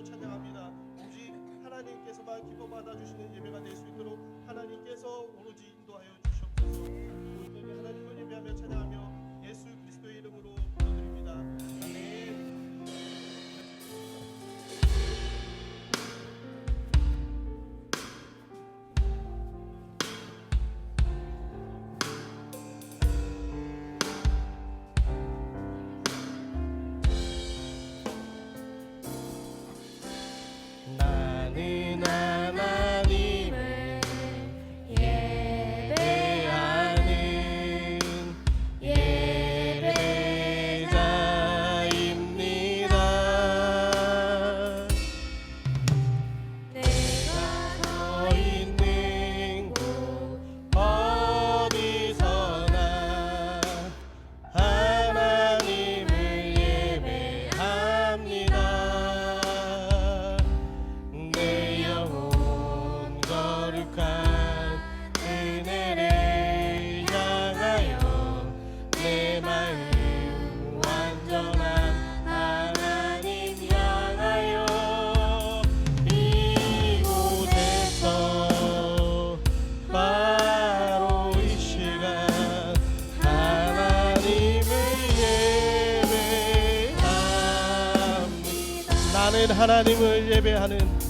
기도하고 찬양합니다. 오직 하나님께서만 기뻐 받아주시는 예배가 될 수 있도록 하나님께서 오로지 인도하여 주시옵소서. 오늘 하나님을 예배하며 찬양하며 예수 그리스도의 이름으로 기도드립니다. 아멘. 나는 하나님을 예배하는 예배자입니다. 내가 서 있는 곳 어디서나 하나님을 예배합니다. 내 영혼 거룩한 은혜를 향하여 내 마음 완전한 하나님 향하여 이곳에서 바로 이 시간 하나님을 예배합니다. 나는 하나님을 예배하는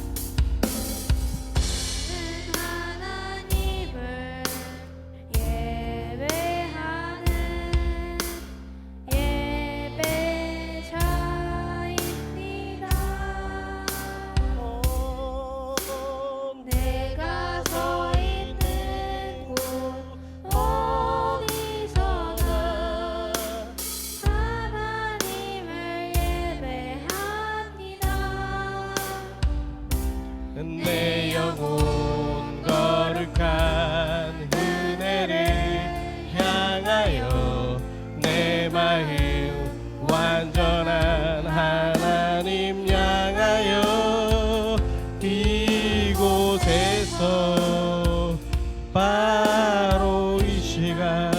내가 서 있는 곳 어디서나 하나님을 예배합니다. 내 영혼 거룩한 은혜를 향하여 내 마음 완전한 하나님 향하여 이곳에서 바로 이 시간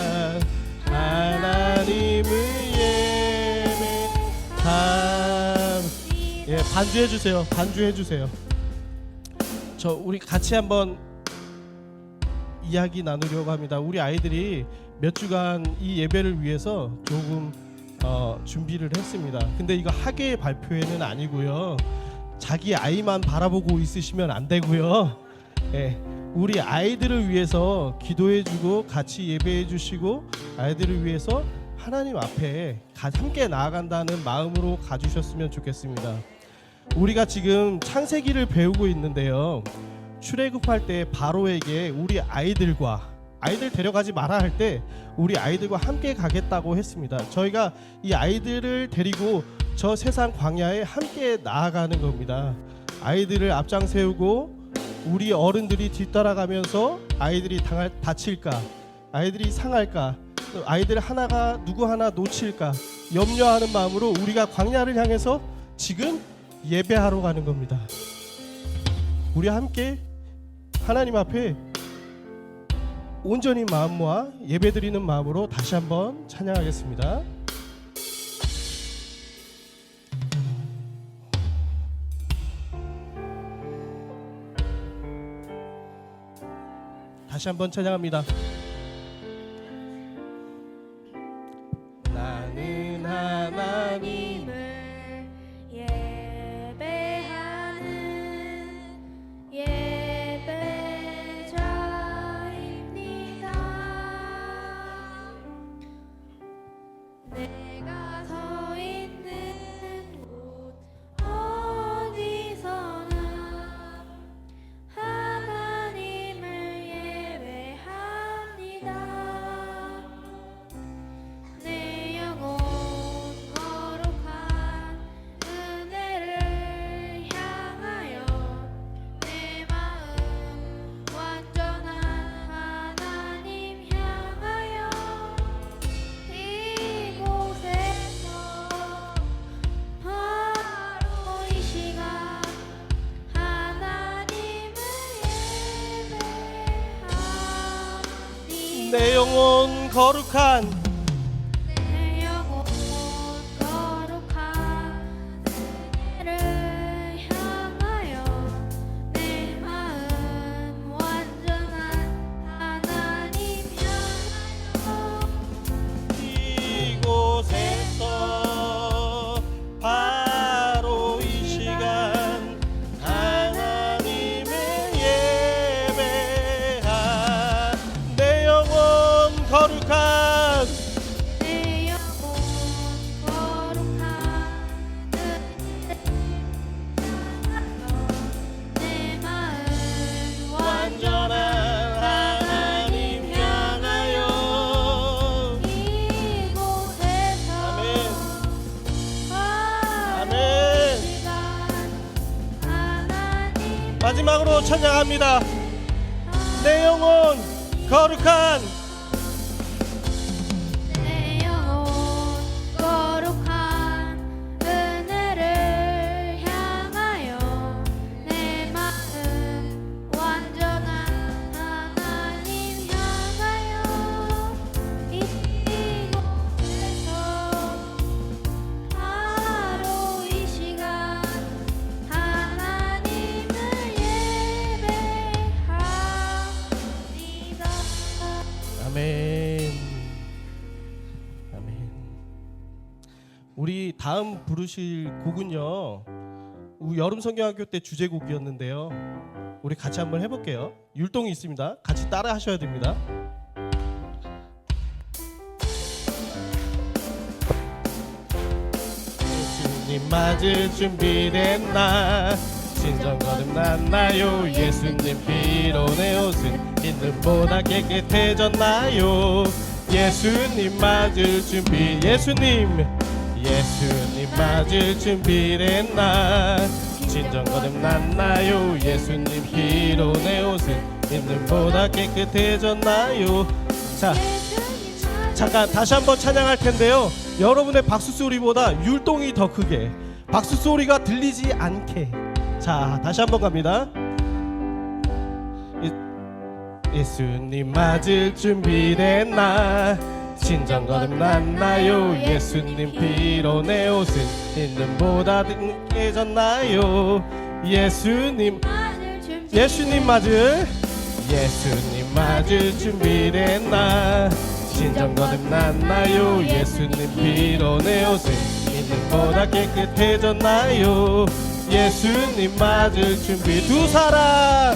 하나님을 반주해 주세요. 반주해 주세요. 저 우리 같이 한번 이야기 나누려고 합니다. 우리 아이들이 몇 주간 이 예배를 위해서 조금 준비를 했습니다. 근데 이거 학예의 발표회는 아니고요. 자기 아이만 바라보고 있으시면 안 되고요. 예, 우리 아이들을 위해서 기도해주고 같이 예배해주시고 아이들을 위해서 하나님 앞에 함께 나아간다는 마음으로 가주셨으면 좋겠습니다. 우리가 지금 창세기를 배우고 있는데요. 출애굽할 때 바로에게 우리 아이들 데려가지 마라 할 때 우리 아이들과 함께 가겠다고 했습니다. 저희가 이 아이들을 데리고 저 세상 광야에 함께 나아가는 겁니다. 아이들을 앞장 세우고 우리 어른들이 뒤따라가면서 아이들이 다칠까, 아이들이 상할까, 아이들 누구 하나 놓칠까 염려하는 마음으로 우리가 광야를 향해서 지금 예배하러 가는 겁니다. 우리 함께 하나님 앞에 온전히 마음 모아 예배드리는 마음으로 다시 한번 찬양하겠습니다. 다시 한번 찬양합니다. 나는 하나님을 내가 서 있는 곳 어디서나 하나님을 예배합니다. 내 영혼 거룩한 은혜를 향하여 내 마음 완전한 하나님 향하여 바로 이 시간 하나님을 예배합니다. 내 영혼 거룩한 내 영혼 거룩한 은혜를 향하여 마지막으로 찬양합니다. 내 영혼 거룩한 내 영혼 거룩한 은혜를 향하여 내 마음 완전한 하나님 향하여 이곳에서 바로 이 시간 하나님을 예배합니다. 아멘. 아멘. 우리 다음 부르실 곡은요. 우리 여름 성경학교 때 주제곡이었는데요. 우리 같이 한번 해볼게요. 율동이 있습니다. 같이 따라 하셔야 됩니다. 예수님 맞을 준비됐나? 신정 거듭났나요? 예수님 피로 내 옷은 있는보다 깨끗해졌나요? 예수님 맞을 준비 예수님 맞을 준비됐나? 신정 거듭났나요? 예수님 피로 내 옷은 있는보다 깨끗해졌나요? 자, 잠깐 다시 한번 찬양할 텐데요. 여러분의 박수 소리보다 율동이 더 크게, 박수 소리가 들리지 않게. 자, 다시 한번 갑니다. 예수님 맞을 준비됐나? 신정 거듭났나요? 예수님 피로 내 옷은 있는보다 깨졌나요? 예수님 맞을 준비됐나? 신정 거듭났나요? 예수님 피로 내 옷은 있는보다 깨끗해졌나요? 예수님 맞을 준비. 두 사람이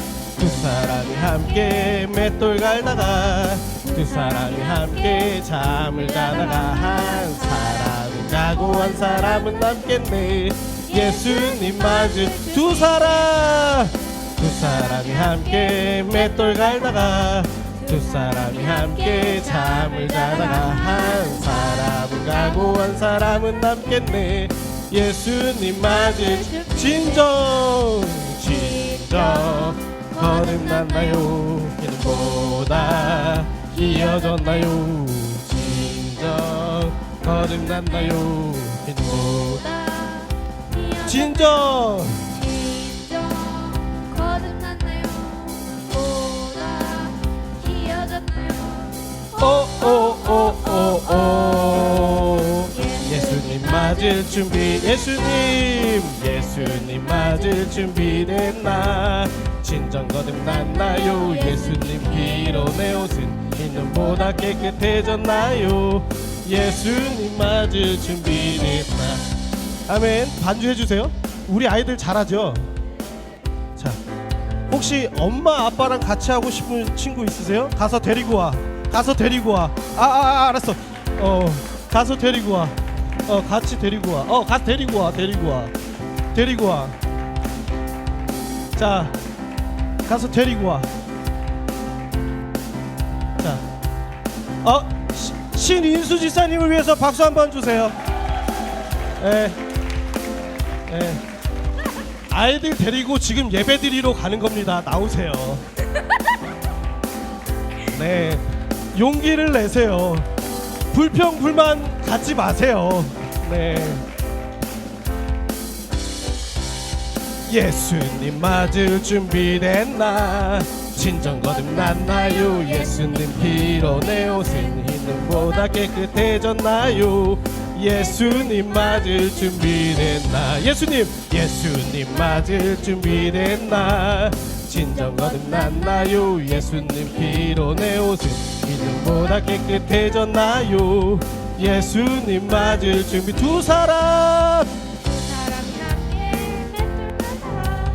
함께 맷돌 갈다가, 두 사람이 함께 잠을 자다가, 한 사람은 자고 한 사람은 남겠네. 예수님 맞을 두 사람이 함께 맷돌 갈다가, 두 사람이 함께 잠을 자다가, 한 사람은 가고 한 사람은 남겠네. 예수님 맞을 진정 거듭났나요? 이는보다 이어졌나요? 진정 거듭났나요? 이는보다 진정 거듭났나요? 보다 이어졌나요? 오오오오오 예수님 맞을 준비 예수님 맞을 준비됐나? 진정 거듭났나요? 예수님 피로 내 옷은 있는보다 깨끗해졌나요? 예수님 맞을 준비됐나? 아멘. 반주해 주세요. 우리 아이들 잘하죠? 자, 혹시 엄마 아빠랑 같이 하고 싶은 친구 있으세요? 가서 데리고 와. 알았어. 가서 데리고 와. 같이 데리고 와. 가서 데리고 와. 자, 가서 데리고 와. 자, 신인수 지사님을 위해서 박수 한번 주세요. 아이들 데리고 지금 예배 드리러 가는 겁니다. 나오세요. 네, 용기를 내세요. 불평 불만 갖지 마세요. 네. 예수님 맞을 준비됐나? 진정 거듭났나요? 예수님 피로 내 옷은 흰눈보다 깨끗해졌나요? 예수님 맞을 준비됐나? 예수님 맞을 준비됐나? 진정 거듭났나요? 예수님 피로 내 옷은 흰눈보다 깨끗해졌나요? 예수님 맞을 준비. 두 사람이 함께 맷돌 가다가,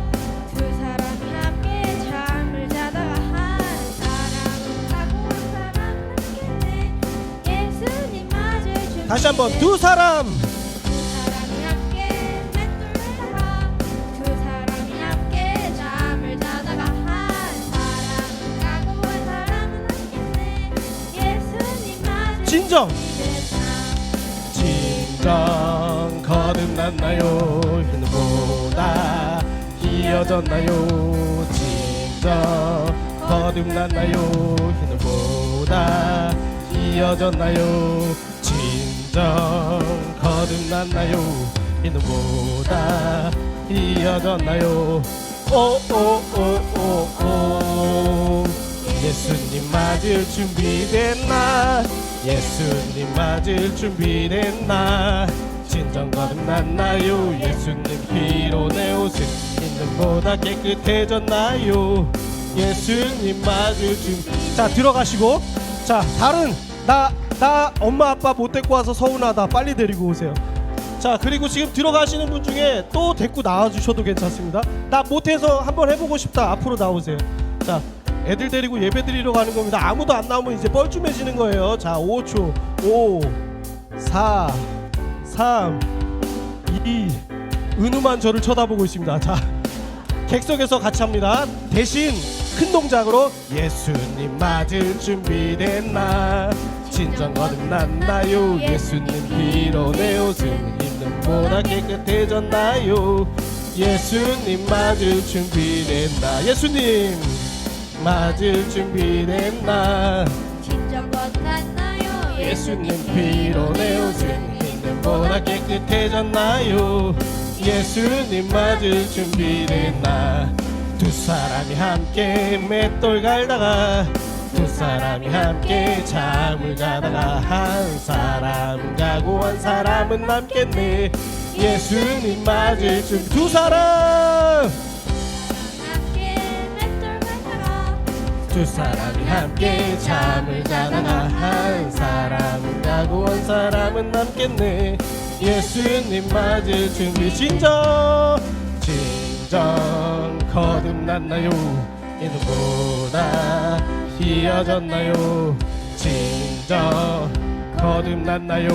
두 사람이 함께 잠을 자다가, 한 사람은 가고 한 사람은 남겠네. 예수님 맞을 준비. 다시 한번. 두 사람이 함께 맷돌 가다가, 두 사람이 함께 잠을 자다가, 한 사람은 가고 한 사람은 남겠네. 예수님 맞을 진정 준비됐나? 거듭났나요? 흰눈보다 이어졌나요? 진정 거듭났나요? 희는보다 이어졌나요? 진정 거듭났나요? 희는보다 이어졌나요? 오오오오오 예수님 맞을 준비됐나? 예수님 맞을 준비됐나? 진정 거듭났나요? 예수님 피로 내 옷은 있는보다 깨끗해졌나요? 예수님 맞을 준비. 자 들어가시고, 자 다른 나 엄마 아빠 못 데리고 와서 서운하다, 빨리 데리고 오세요. 자 그리고 지금 들어가시는 분 중에 또 데리고 나와주셔도 괜찮습니다. 나 못해서 한번 해보고 싶다, 앞으로 나오세요. 자 애들 데리고 예배 드리러 가는 겁니다. 아무도 안 나오면 이제 뻘쭘해지는 거예요. 자 5초 5 4 3 2 은우만 저를 쳐다보고 있습니다. 자 객석에서 같이 합니다. 대신 큰 동작으로 예수님 맞을 준비됐나? 진정 거듭났나요? 예수님 피로 내 옷은 있는보다 깨끗해졌나요? 예수님 맞을 준비됐나? 예수님 맞을 준비됐나? 진정 거듭났나요? 예수님 피로 내 옷은 있는보다 깨끗해졌나요? 예수님 맞을 준비됐나? 두 사람이 함께 맷돌 갈다가 두 사람이 함께 잠을 자다가 한 사람 가고 한 사람은 남겠네. 예수님 맞을 준비. 두 사람 함께 맷돌 갈다가 두 사람이 함께 잠을 자다가 한 사람은 가고 한 사람은 남겠네. 예수님 맞을 준비. 진정 거듭났나요? 이는보다 이어졌나요? 진정 거듭났나요?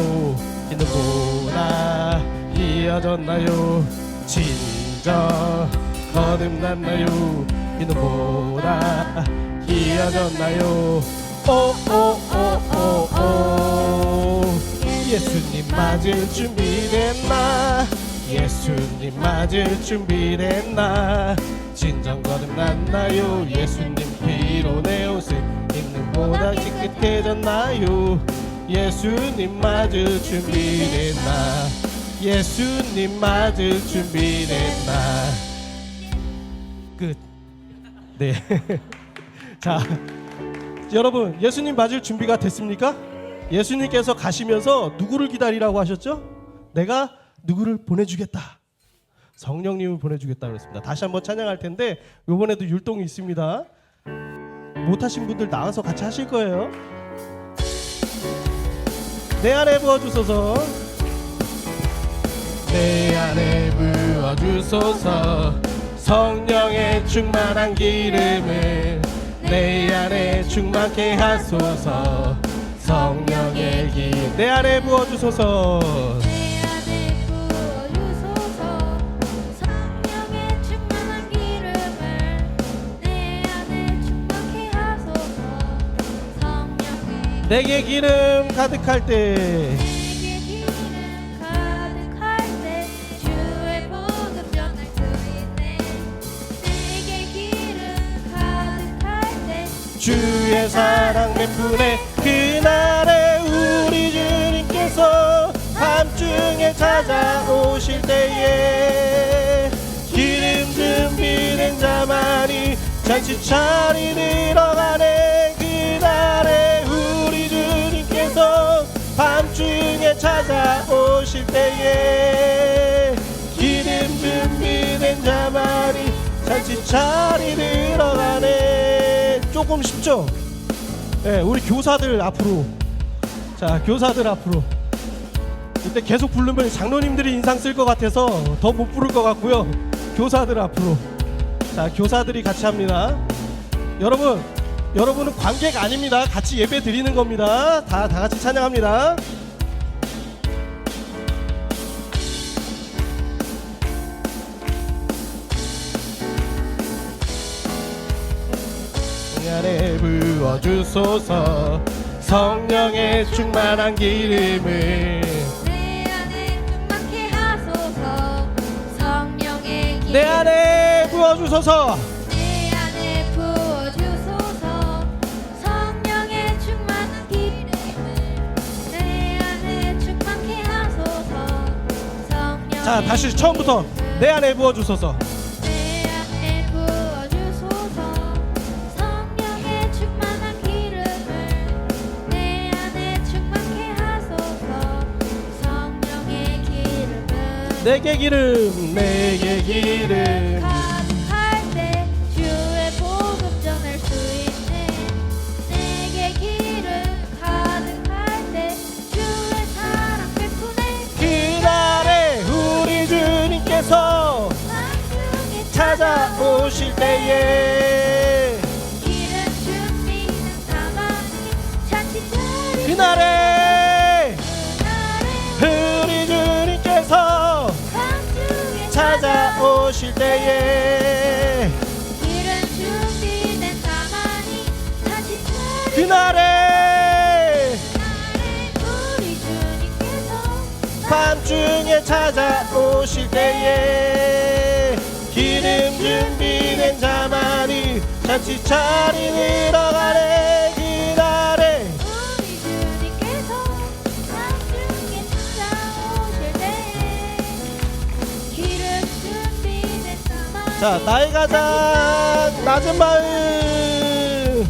이는보다 이어졌나요? 진정 거듭났나요? 이는보다 이어졌나요? 오오오오오 예수님 맞을 준비됐나? 예수님 맞을 준비됐나? 진정 거듭났나요? 예수님 피로 내 옷은 있는보다 깨끗해졌나요? 예수님 맞을 준비됐나? 예수님 맞을 준비됐나? 끝. 네. 자, 여러분 예수님 맞을 준비가 됐습니까? 예수님께서 가시면서 누구를 기다리라고 하셨죠? 내가 누구를 보내주겠다. 성령님을 보내주겠다 그랬습니다. 다시 한번 찬양할 텐데 이번에도 율동이 있습니다. 못하신 분들 나와서 같이 하실 거예요. 내 안에 부어주소서. 내 안에 부어주소서. 성령의 충만한 기름을 내 안에 충만케 하소서. 성령의 기름 내 안에 부어주소서. 내 안에 부어주소서. 성령의 충만한 기름을 내 안에 충만케 하소서. 성령의 내게 기름 가득할 때 내게 기름 가득할 때 주의 복음 전할 수 있네. 내게 기름 가득할 때 주의 사랑 맹분에 그날에 우리 주님께서 밤중에 찾아오실 때에 기름 준비된 자만이 잔치 차리 들어가네. 그날에 우리 주님께서 밤중에 찾아오실 때에 기름 준비된 자만이 잔치 차리 들어가네. 조금 쉽죠? 네, 우리 교사들 앞으로. 자, 교사들 앞으로. 이때 계속 부르면 장로님들이 인상 쓸 것 같아서 더 못 부를 것 같고요. 교사들 앞으로. 자, 교사들이 같이 합니다. 여러분은 관객 아닙니다. 같이 예배 드리는 겁니다. 다 같이 찬양합니다. 내 안에 부어주소서. 성령의 충만한 기름을 내 안에 충만케 하소서. 성령의 기름 내 안에 부어주소서. 내 안에 부어주소서. 성령의 충만한 기름을 내 안에 충만케 하소서. 성령의 자, 다시 처음부터. 내 안에 부어주소서. 내 안에 부어주소서. 성령의 충만한 기름을 내 안에 충만케 하소서. 성령의 기름을 내게 기름, 내게 기름. 가득할 때 주의 복음 전할 수 있네. 내게 기름 가득할 때 주의 사랑 베푸네. 그날에 우리 주님께서 나중에 찾아오실 때에 기름 준비는 가만히 잔치 차리고 그날에 그날에 우리 주님께서 나중에 찾아오실 때에 기름 준비는 가만히 잔치 차리고 그날에 우리 주님께서 밤중에 찾아오실 때에 기름 준비된 자만이 잔치 차리러 가네. 그날에 우리 주님께서 나중에 찾아오실 때 기름 준비된 자만 자, 나의 가장 낮은 마음,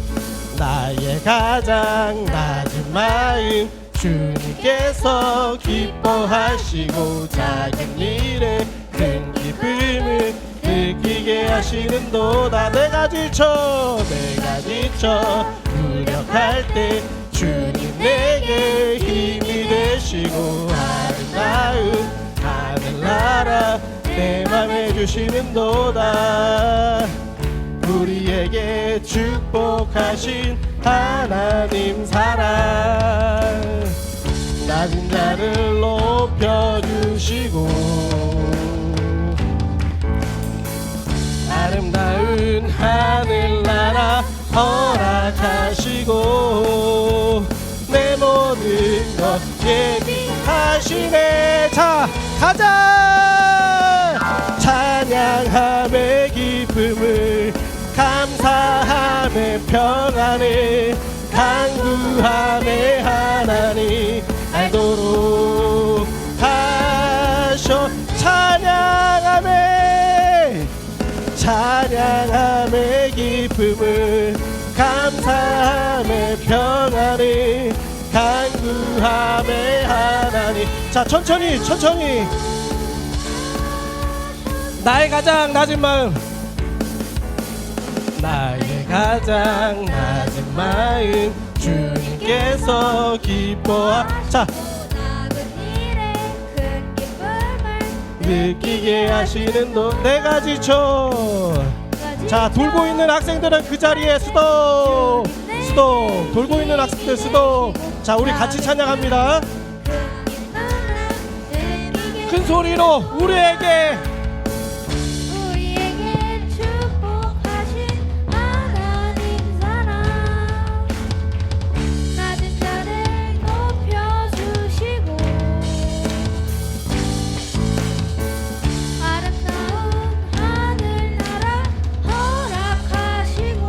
나의 가장 낮은 마음, 주님께서 기뻐하시고 작은 일에 큰 기쁨을 느끼게 하시는도다. 내가 지쳐 무력할 때 주님 내게 힘이 되시고 아름다운 하늘나라 내 맘에 주시는도다. 우리에게 축복하신 하나님 사랑, 낮은 자를 높여주시고 아름다운 하늘나라 허락하시고 내 모든 것 예비하시네. 자, 가자. 찬양함의 기쁨을 감사함의 평안을 간구함의 하나님 알도록 하셔. 찬양함의 기쁨을 감사함의 평안을 간구함의 하나님. 자, 천천히 나의 가장 낮은 마음, 나의 가장 낮은 마음, 주님께서 자, 작은 일에 큰 기쁨을 느끼게 하시는 내가 지쳐. 자, 돌고 있는 학생들은 그 자리에 스톱. 돌고 있는 학생들 스톱. 자, 우리 같이 찬양합니다. 큰 소리로 우리에게 축복하신 하나님 사랑, 낮은 자를 높여주시고 아름다운 하늘나라 허락하시고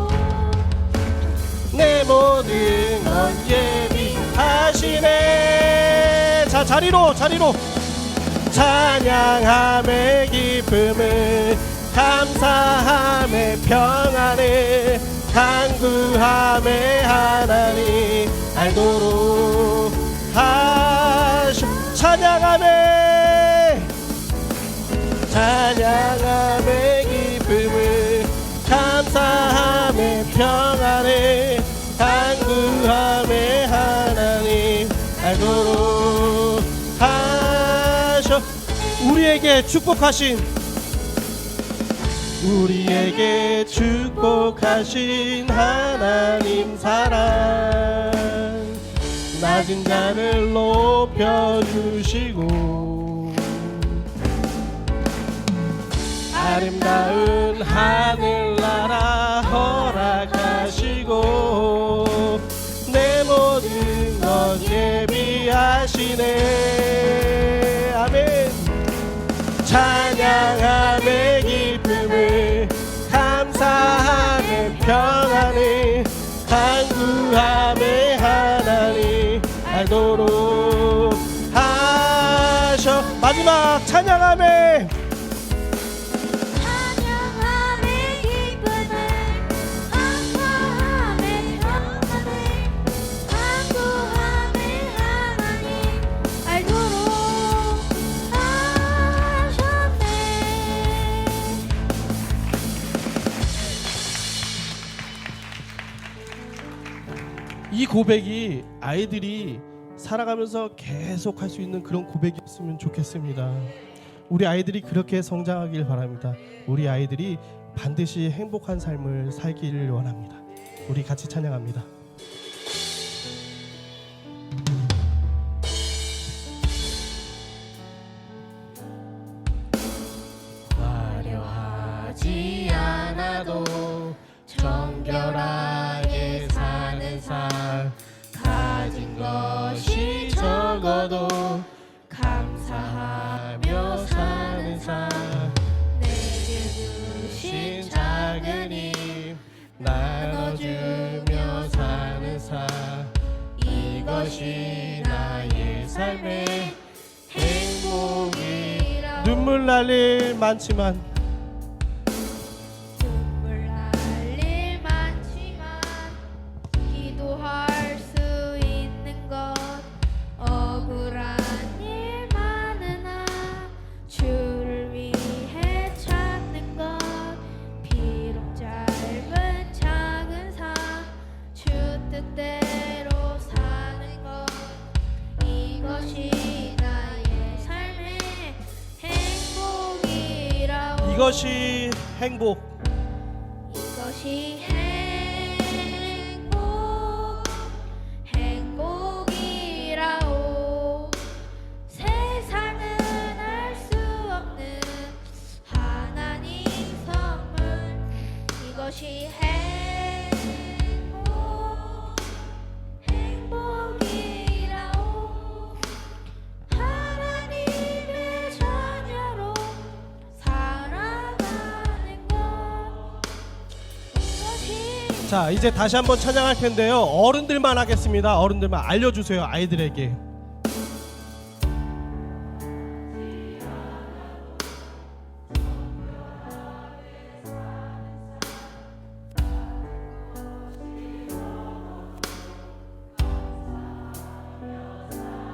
내 모든 것 예비하시네. 자, 자리로 찬양함의 기쁨을 감사함의 평안을 간구함의 하나님 알도록 하셔. 찬양함의 기쁨을 감사함의 평안을 간구함의 하나님 알도록 하셔. 우리에게 축복하신 하나님 사랑, 낮은 자를 높여주시고 아름다운 하늘나라 허락하시고 내 모든 것 예비하시네. 아멘. 찬양함의 기쁨을 살도록 하셔. 마지막 찬양함에 찬양함에 기쁨을 감사함에 평안을 간구함에 하나님 알도록 하셨네. 이 고백이 아이들이 살아가면서 계속 할 수 있는 그런 고백이었으면 좋겠습니다. 우리 아이들이 그렇게 성장하길 바랍니다. 우리 아이들이 반드시 행복한 삶을 살기를 원합니다. 우리 같이 찬양합니다. 화려하지 않아도 정결하게 사는 삶, 가진 것이 적어도 감사하며 사는 삶, 내게 주신 작은 힘 나눠주며 사는 삶, 이것이 나의 삶의 행복이. 눈물 날 일 많지만 눈물 날 일 많지만 기도할 수 있는 것 억울한 일 많으나 주를 위해 찾는 것 비록 짧은 작은 삶 주 뜻대로 사는 것 이것이 나의 삶의 행복이라오. 이것이 행복. 이것이 행복 행복이라오. 세상은 알 수 없는 하나님 선물 이것이 행복 행복이라오. 하나님의 자녀로 살아가는 것 이것이. 자, 이제 다시 한번 찬양할 텐데요. 어른들만 하겠습니다. 어른들만 알려주세요. 아이들에게.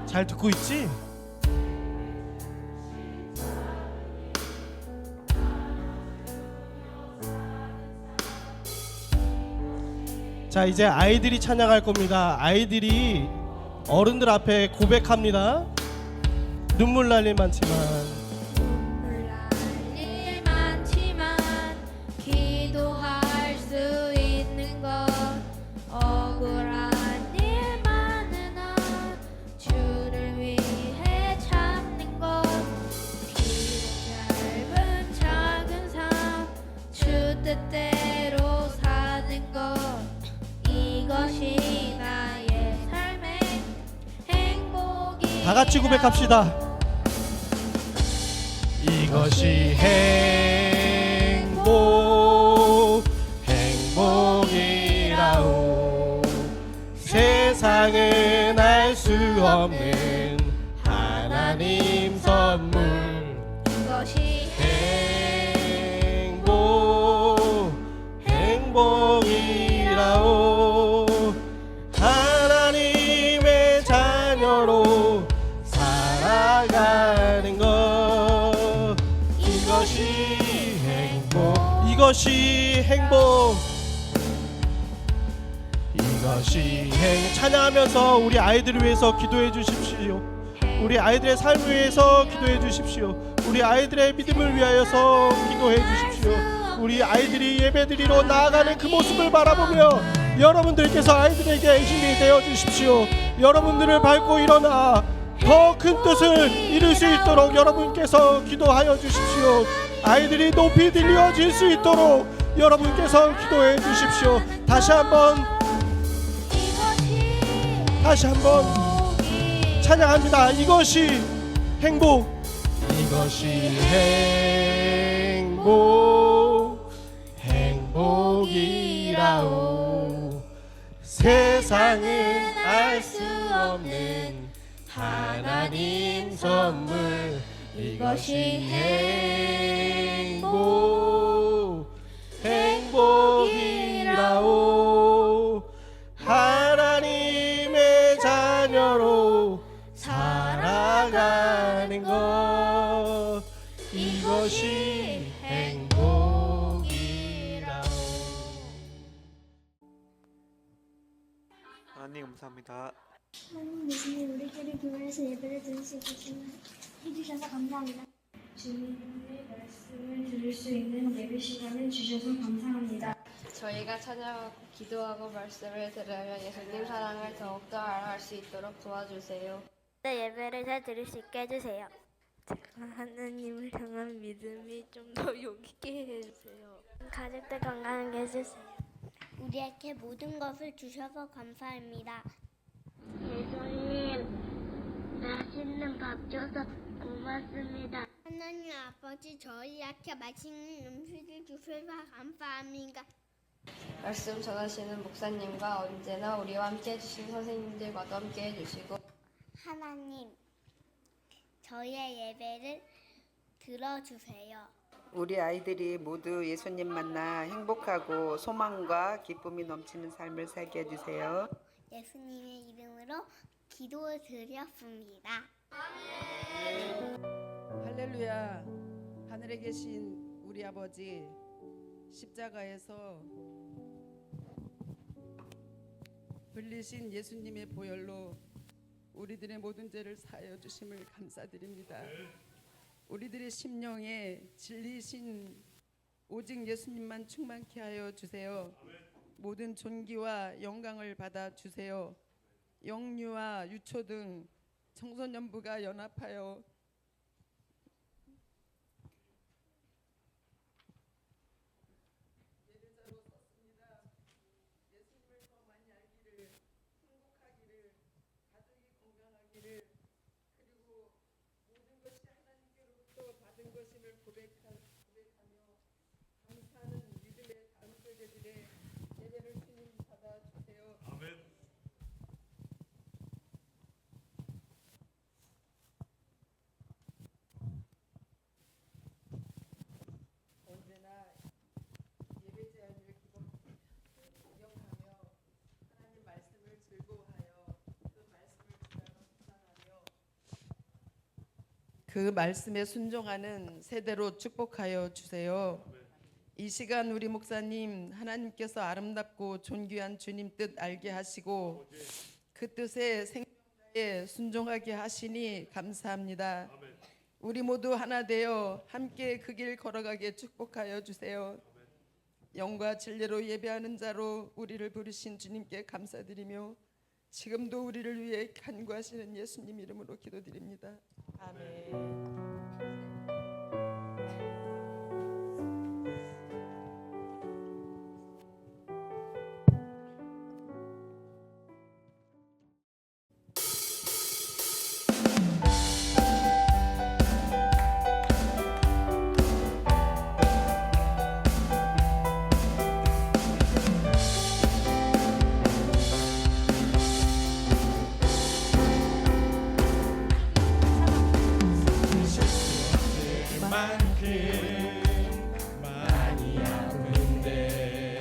잘 듣고 있지? 자, 이제 아이들이 찬양할 겁니다. 아이들이 어른들 앞에 고백합니다. 눈물 날 일 많지만 눈물 날 일 많지만 기도할 수 있는 것 억울한 일 많으나 주를 위해 참는 것 비록 짧은 작은 삶 주 뜻대로 사는 것 이것이 나의 삶의 행복이. 다 같이 고백합시다. 이것이 행복 행복이라오. 세상은 알 수 없는 하나님 선물 이것이 행복 행복이라오. 하나님의 자녀로 살아가는 것 이것이 행복. 이것이 행복. 이것이 찬양하면서 우리 아이들을 위해서 기도해 주십시오. 우리 아이들의 삶을 위해서 기도해 주십시오. 우리 아이들의 믿음을 위하여서 기도해 주십시오. 우리 아이들이 예배드리러 나아가는 그 모습을 바라보며 여러분들께서 아이들에게 힘이 되어 주십시오. 여러분들을 밟고 일어나 더 큰 뜻을 이룰 수 있도록 여러분께서 기도하여 주십시오. 아이들이 높이 들려질 수 있도록 여러분께서 기도해 주십시오. 다시 한번 찬양합니다. 이것이 행복. 이것이 행복 행복이라오. 세상은 알 수 없는 하나님 선물 이것이 행복이라오 하나님의 자녀로 살아가는 것 이것이 행복이라오. 하나님 감사합니다. 하나님 예수님 우리끼리 교회에서 예배를 드릴 수 해주셔서 감사합니다. 주님의 말씀을 들을 수 있는 예배 시간을 주셔서 감사합니다. 저희가 찬양하고 기도하고 말씀을 들으며 예수님 사랑을 더욱더 알아갈 수 있도록 도와주세요. 예배를 잘 드릴 수 있게 해주세요. 하나님을 향한 믿음이 좀 더 용기게 해주세요. 가족들 건강하게 해주세요. 우리에게 모든 것을 주셔서 감사합니다. 예수님 맛있는 밥 줘서 고맙습니다. 하나님 아버지 저희에게 맛있는 음식을 주셔서 감사합니다. 말씀 전하시는 목사님과 언제나 우리와 함께 해주신 선생님들과도 함께 해주시고 하나님 저희의 예배를 들어주세요. 우리 아이들이 모두 예수님 만나 행복하고 소망과 기쁨이 넘치는 삶을 살게 해주세요. 예수님의 이름으로 기도를 드렸습니다. 할렐루야. 하늘에 계신 우리 아버지, 십자가에서 흘리신 예수님의 보혈로 우리들의 모든 죄를 사하여 주심을 감사드립니다. 우리들의 심령에 진리신 오직 예수님만 충만케 하여 주세요. 모든 존귀와 영광을 받아 주세요. 영유아 유초 등 청소년부가 연합하여 예배자로 섰습니다. 예수님을 더 많이 알기를, 행복하기를, 가족이 건강하기를, 그리고 모든 것이 하나님께로부터 받은 것임을 고백하며 감사하는 믿음의 다음 세대들의 예배를 주님 받아주세요. 아멘. 언제나 예배 제한을 기억하며 하나님 말씀을 즐거워하여 그 말씀을 묵상하며 그 말씀에 순종하는 세대로 축복하여 주세요. 이 시간 우리 목사님 하나님께서 아름답고 존귀한 주님 뜻 알게 하시고 그 뜻에 생명에 순종하게 하시니 감사합니다. 우리 모두 하나 되어 함께 그 길 걸어가게 축복하여 주세요. 영과 진리로 예배하는 자로 우리를 부르신 주님께 감사드리며 지금도 우리를 위해 간구하시는 예수님 이름으로 기도드립니다. 아멘. 많이 아픈데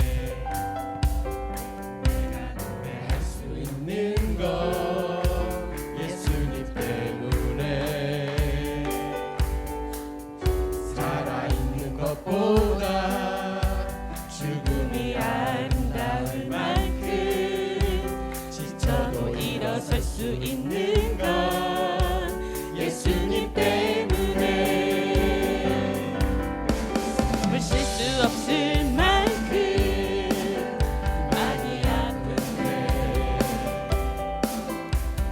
내가 노래할 수 있는 건 예수님 때문에 살아있는 것보다 죽음이 아름다울 만큼 지쳐도 일어설 수 있는 건 예수님 때문에 쉴 수 없을 만큼 많이 아픈데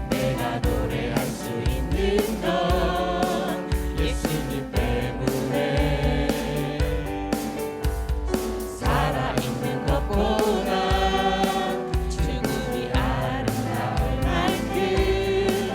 내가 노래할 수 있는 건 예수님 때문에 살아있는 것보다 죽음이 아름다울 만큼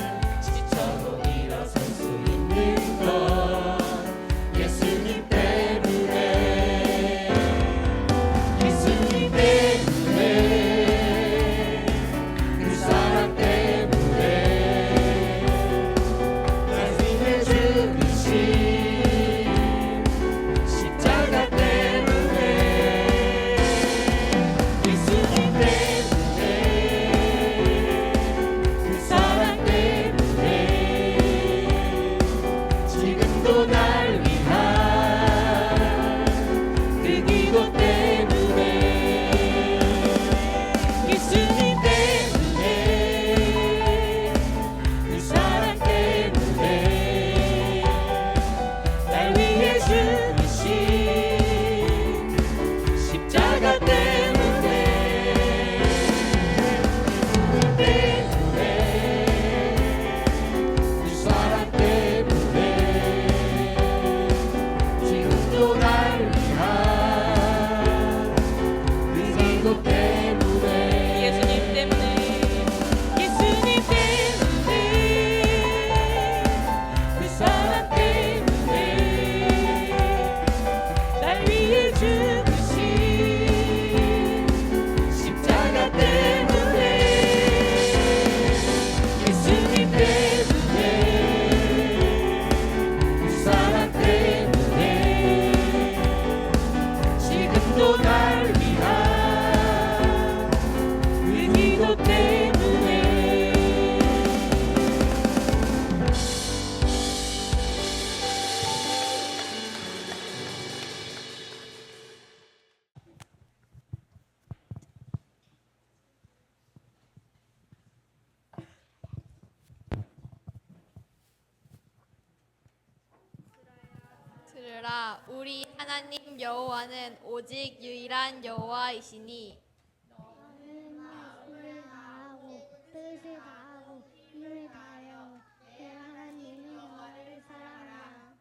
들으라. 우리 하나님 여호와는 오직 유일한 여호와이시니 너는 말씀을 다하고 뜻을 다하고 힘을 다하여 내 하나님 여호와를 사랑하라.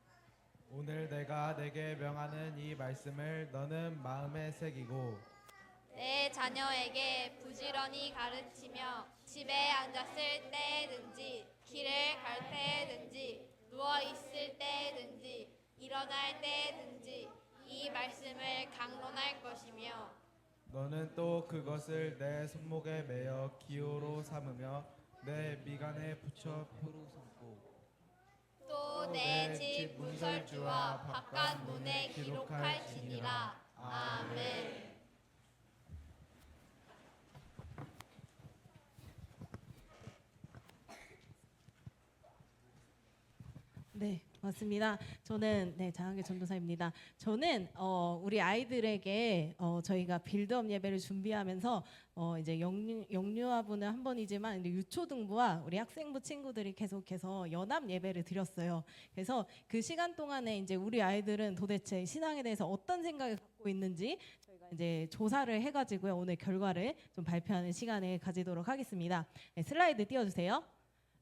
오늘 내가 내게 명하는 이 말씀을 너는 마음에 새기고 내 자녀에게 부지런히 가르치며 집에 앉았을 때든지 길을 갈 때든지 누워 있을 때든지 일어날 때든지 이 말씀을 강론할 것이며 너는 또 그것을 내 손목에 매어 기호로 삼으며 내 미간에 붙여 표로 삼고 또 내 집 문설주와 바깥 문에 기록할지니라. 아멘. 네, 맞습니다. 저는 장한계 전도사입니다. 저는 우리 아이들에게 저희가 빌드업 예배를 준비하면서 이제 영유아부는 한 번이지만 이제 유초등부와 우리 학생부 친구들이 계속해서 연합 예배를 드렸어요. 그래서 그 시간 동안에 이제 우리 아이들은 도대체 신앙에 대해서 어떤 생각을 갖고 있는지 저희가 이제 조사를 해가지고요. 오늘 결과를 좀 발표하는 시간을 가지도록 하겠습니다. 네, 슬라이드 띄워주세요.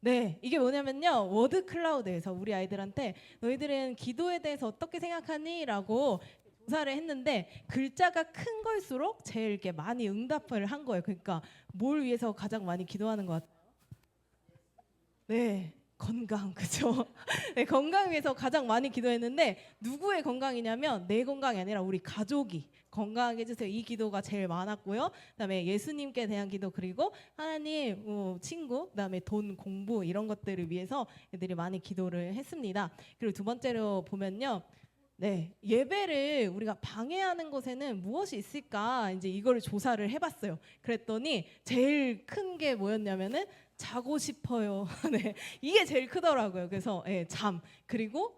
네, 이게 뭐냐면요. 워드 클라우드에서 우리 아이들한테 너희들은 기도에 대해서 어떻게 생각하니? 라고 조사를 했는데 글자가 큰 걸수록 제일 이렇게 많이 응답을 한 거예요. 그러니까 뭘 위해서 가장 많이 기도하는 것 같아요? 네, 건강, 그죠? 네, 건강 위해서 가장 많이 기도했는데 누구의 건강이냐면 내 건강이 아니라 우리 가족이 건강하게 해주세요. 이 기도가 제일 많았고요. 그다음에 예수님께 대한 기도 그리고 하나님, 친구, 그다음에 돈, 공부 이런 것들을 위해서 애들이 많이 기도를 했습니다. 그리고 두 번째로 보면요. 네, 예배를 우리가 방해하는 것에는 무엇이 있을까? 이제 이거를 조사를 해봤어요. 그랬더니 제일 큰 게 뭐였냐면은 자고 싶어요. 네, 이게 제일 크더라고요. 그래서 잠 그리고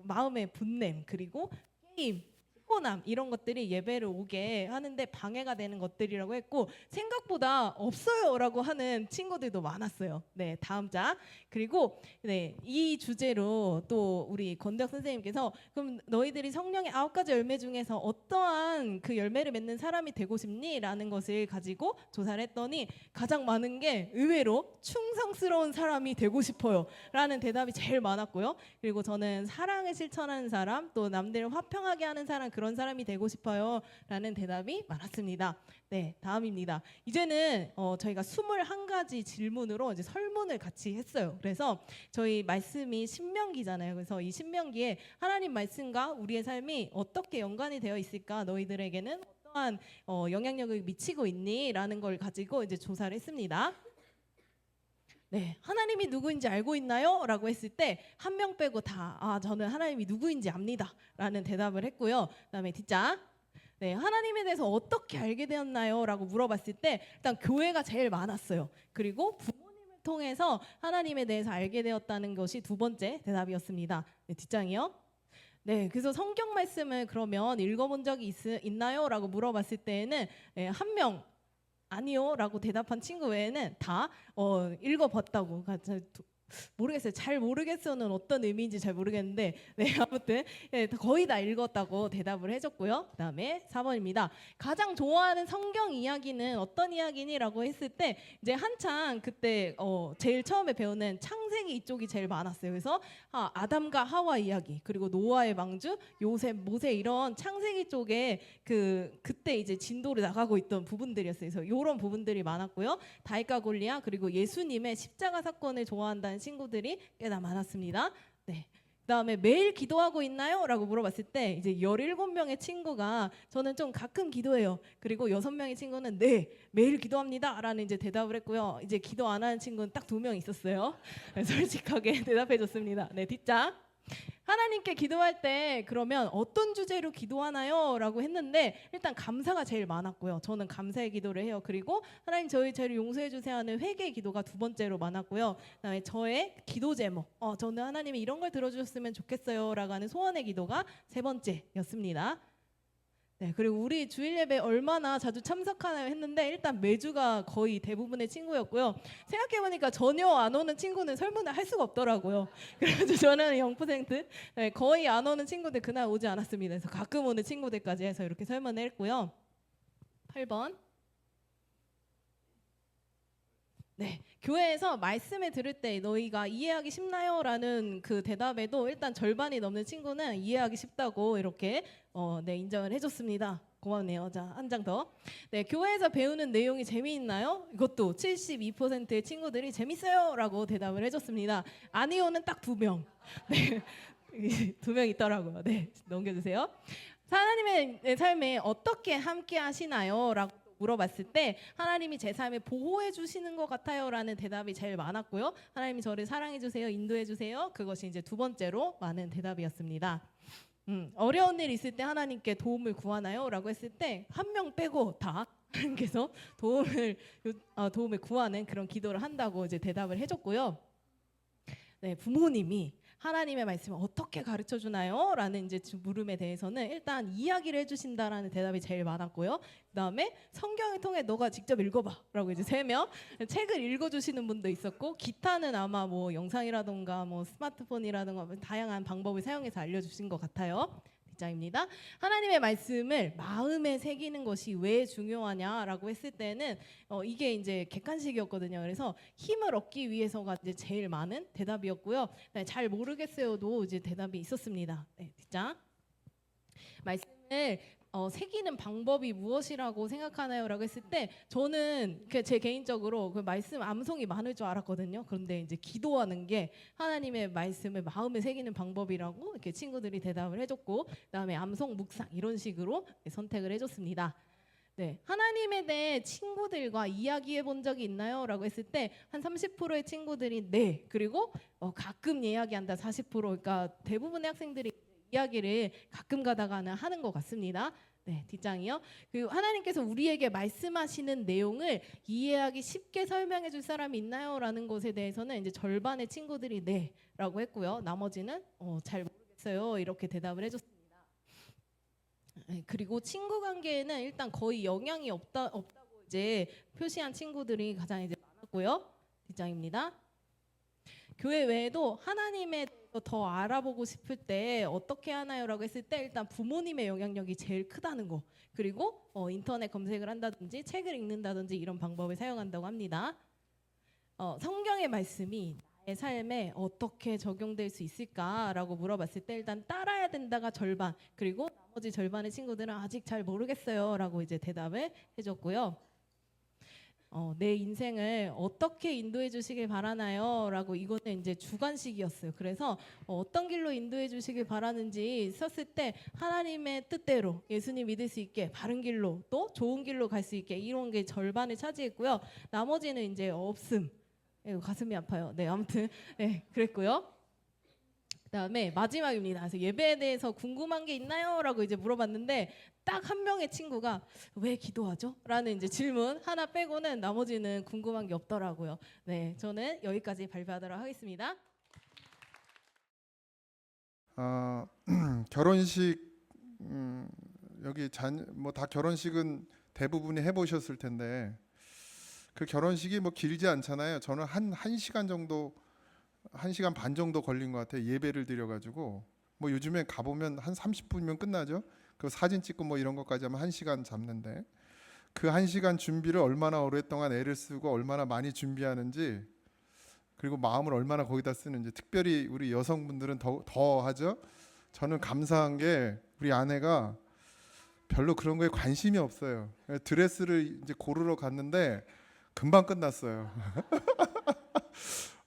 마음의 분냄 그리고 게임. 피곤함 이런 것들이 예배를 오게 하는데 방해가 되는 것들이라고 했고 생각보다 없어요라고 하는 친구들도 많았어요. 네, 다음 자. 그리고 이 주제로 또 우리 건덕 선생님께서 그럼 너희들이 성령의 9가지 열매 중에서 어떠한 그 열매를 맺는 사람이 되고 싶니? 라는 것을 가지고 조사를 했더니 가장 많은 게 의외로 충성스러운 사람이 되고 싶어요 라는 대답이 제일 많았고요. 그리고 저는 사랑을 실천하는 사람 또 남들을 화평하게 하는 사람 그런 사람이 되고 싶어요 라는 대답이 많았습니다. 네, 다음입니다. 이제는 저희가 21가지 질문으로 이제 설문을 같이 했어요. 그래서 저희 말씀이 신명기잖아요. 그래서 이 신명기에 하나님 말씀과 우리의 삶이 어떻게 연관이 되어 있을까? 너희들에게는 어떠한 영향력을 미치고 있니? 라는 걸 가지고 이제 조사를 했습니다. 네, 하나님이 누구인지 알고 있나요? 라고 했을 때 한 명 빼고 다 저는 하나님이 누구인지 압니다 라는 대답을 했고요. 그다음에 뒷자 네, 하나님에 대해서 어떻게 알게 되었나요? 라고 물어봤을 때 일단 교회가 제일 많았어요. 그리고 부모님을 통해서 하나님에 대해서 알게 되었다는 것이 두 번째 대답이었습니다. 네, 뒷장이요. 네, 그래서 성경 말씀을 그러면 읽어본 적이 있나요? 라고 물어봤을 때에는 한 명 아니요 라고 대답한 친구 외에는 다 읽어봤다고. 모르겠어요. 잘 모르겠어는 어떤 의미인지 잘 모르겠는데 네, 아무튼 거의 다 읽었다고 대답을 해줬고요. 그 다음에 4번입니다. 가장 좋아하는 성경 이야기는 어떤 이야기니? 라고 했을 때 이제 한창 그때 제일 처음에 배우는 창세기 이쪽이 제일 많았어요. 그래서 아담과 하와 이야기 그리고 노아의 방주 요셉 모세 이런 창세기 쪽에 그때 이제 진도를 나가고 있던 부분들이었어요. 그래서 이런 부분들이 많았고요. 다윗과 골리앗 그리고 예수님의 십자가 사건을 좋아한다는 친구들이 꽤나 많았습니다. 네. 그다음에 매일 기도하고 있나요? 라고 물어봤을 때 이제 17명의 친구가 저는 좀 가끔 기도해요. 그리고 6명의 친구는 네, 매일 기도합니다. 라는 이제 대답을 했고요. 이제 기도 안 하는 친구는 딱 2명 있었어요. 솔직하게 대답해 줬습니다. 네, 뒷장. 하나님께 기도할 때 그러면 어떤 주제로 기도하나요? 라고 했는데 일단 감사가 제일 많았고요. 저는 감사의 기도를 해요. 그리고 하나님 저희 죄를 용서해 주세요 하는 회개의 기도가 두 번째로 많았고요. 그다음에 저의 기도 제목 저는 하나님이 이런 걸 들어주셨으면 좋겠어요 라고 하는 소원의 기도가 세 번째였습니다. 네, 그리고 우리 주일 예배 얼마나 자주 참석하나요 했는데 일단 매주가 거의 대부분의 친구였고요. 생각해보니까 전혀 안 오는 친구는 설문을 할 수가 없더라고요. 그래서 저는 0%, 네, 거의 안 오는 친구들 그날 오지 않았습니다. 그래서 가끔 오는 친구들까지 해서 이렇게 설문을 했고요. 8번. 네, 교회에서 말씀을 들을 때 너희가 이해하기 쉽나요? 라는 그 대답에도 일단 절반이 넘는 친구는 이해하기 쉽다고 이렇게 네, 인정을 해줬습니다. 고맙네요. 자, 한 장 더. 네, 교회에서 배우는 내용이 재미있나요? 이것도 72%의 친구들이 재밌어요 라고 대답을 해줬습니다. 아니오는 딱 2명. 네, 2명 있더라고요. 네, 넘겨주세요. 하나님의 삶에 어떻게 함께 하시나요? 라고 물어봤을 때 하나님이 제 삶을 보호해 주시는 것 같아요 라는 대답이 제일 많았고요. 하나님이 저를 사랑해 주세요, 인도해 주세요. 그것이 이제 두 번째로 많은 대답이었습니다. 어려운 일 있을 때 하나님께 도움을 구하나요? 라고 했을 때 한 명 빼고 다 하나님께서 도움을 구하는 그런 기도를 한다고 이제 대답을 해줬고요. 네, 부모님이 하나님의 말씀을 어떻게 가르쳐 주나요? 라는 이제 물음에 대해서는 일단 이야기를 해주신다라는 대답이 제일 많았고요. 그다음에 성경을 통해 너가 직접 읽어봐라고 이제 3명 책을 읽어주시는 분도 있었고, 기타는 아마 뭐 영상이라든가 뭐 스마트폰이라든가 뭐 다양한 방법을 사용해서 알려주신 것 같아요. 입니다. 하나님의 말씀을 마음에 새기는 것이 왜 중요하냐라고 했을 때는 이게 이제 객관식이었거든요. 그래서 힘을 얻기 위해서가 이제 제일 많은 대답이었고요. 네, 잘 모르겠어요도 이제 대답이 있었습니다. 네, 뒷장. 말씀을 새기는 방법이 무엇이라고 생각하나요?라고 했을 때 저는 제 개인적으로 그 말씀 암송이 많을 줄 알았거든요. 그런데 이제 기도하는 게 하나님의 말씀을 마음에 새기는 방법이라고 이렇게 친구들이 대답을 해줬고, 그다음에 암송, 묵상 이런 식으로 선택을 해줬습니다. 네, 하나님에 대해 친구들과 이야기해 본 적이 있나요?라고 했을 때 한 30%의 친구들이 네, 그리고 가끔 이야기한다 40%. 그러니까 대부분의 학생들이 이야기를 가끔 가다가는 하는 것 같습니다. 네, 뒷장이요. 그리고 하나님께서 우리에게 말씀하시는 내용을 이해하기 쉽게 설명해 줄 사람이 있나요? 라는 것에 대해서는 이제 절반의 친구들이 네라고 했고요. 나머지는 잘 모르겠어요 이렇게 대답을 해줬습니다. 네, 그리고 친구 관계에는 일단 거의 영향이 없다고 이제 표시한 친구들이 가장 이제 많았고요. 뒷장입니다. 교회 외에도 하나님에 대해서 더 알아보고 싶을 때 어떻게 하나요?라고 했을 때 일단 부모님의 영향력이 제일 크다는 거, 그리고 인터넷 검색을 한다든지 책을 읽는다든지 이런 방법을 사용한다고 합니다. 성경의 말씀이 나의 삶에 어떻게 적용될 수 있을까라고 물어봤을 때 일단 따라야 된다가 절반, 그리고 나머지 절반의 친구들은 아직 잘 모르겠어요라고 이제 대답을 해줬고요. 내 인생을 어떻게 인도해 주시길 바라나요? 라고 이거는 이제 주관식이었어요. 그래서 어떤 길로 인도해 주시길 바라는지 썼을 때 하나님의 뜻대로 예수님 믿을 수 있게 바른 길로 또 좋은 길로 갈 수 있게 이런 게 절반을 차지했고요. 나머지는 이제 없음. 가슴이 아파요. 네, 아무튼 네, 그랬고요. 그다음에 마지막입니다. 그래서 예배에 대해서 궁금한 게 있나요? 라고 이제 물어봤는데 딱 한 명의 친구가 왜 기도하죠? 라는 이제 질문 하나 빼고는 나머지는 궁금한 게 없더라고요. 네, 저는 여기까지 발표하도록 하겠습니다. 결혼식 여기 뭐 다 결혼식은 대부분이 해보셨을 텐데 그 결혼식이 뭐 길지 않잖아요. 저는 한 시간 정도, 1시간 반 정도 걸린 것 같아요. 예배를 드려가지고 뭐 요즘에 가보면 한 30분이면 끝나죠. 그 사진 찍고 뭐 이런 것까지 하면 1시간 잡는데 그 1시간 준비를 얼마나 오랫동안 애를 쓰고 얼마나 많이 준비하는지, 그리고 마음을 얼마나 거기다 쓰는지, 특별히 우리 여성분들은 더 하죠. 저는 감사한 게 우리 아내가 별로 그런 거에 관심이 없어요. 드레스를 이제 고르러 갔는데 금방 끝났어요.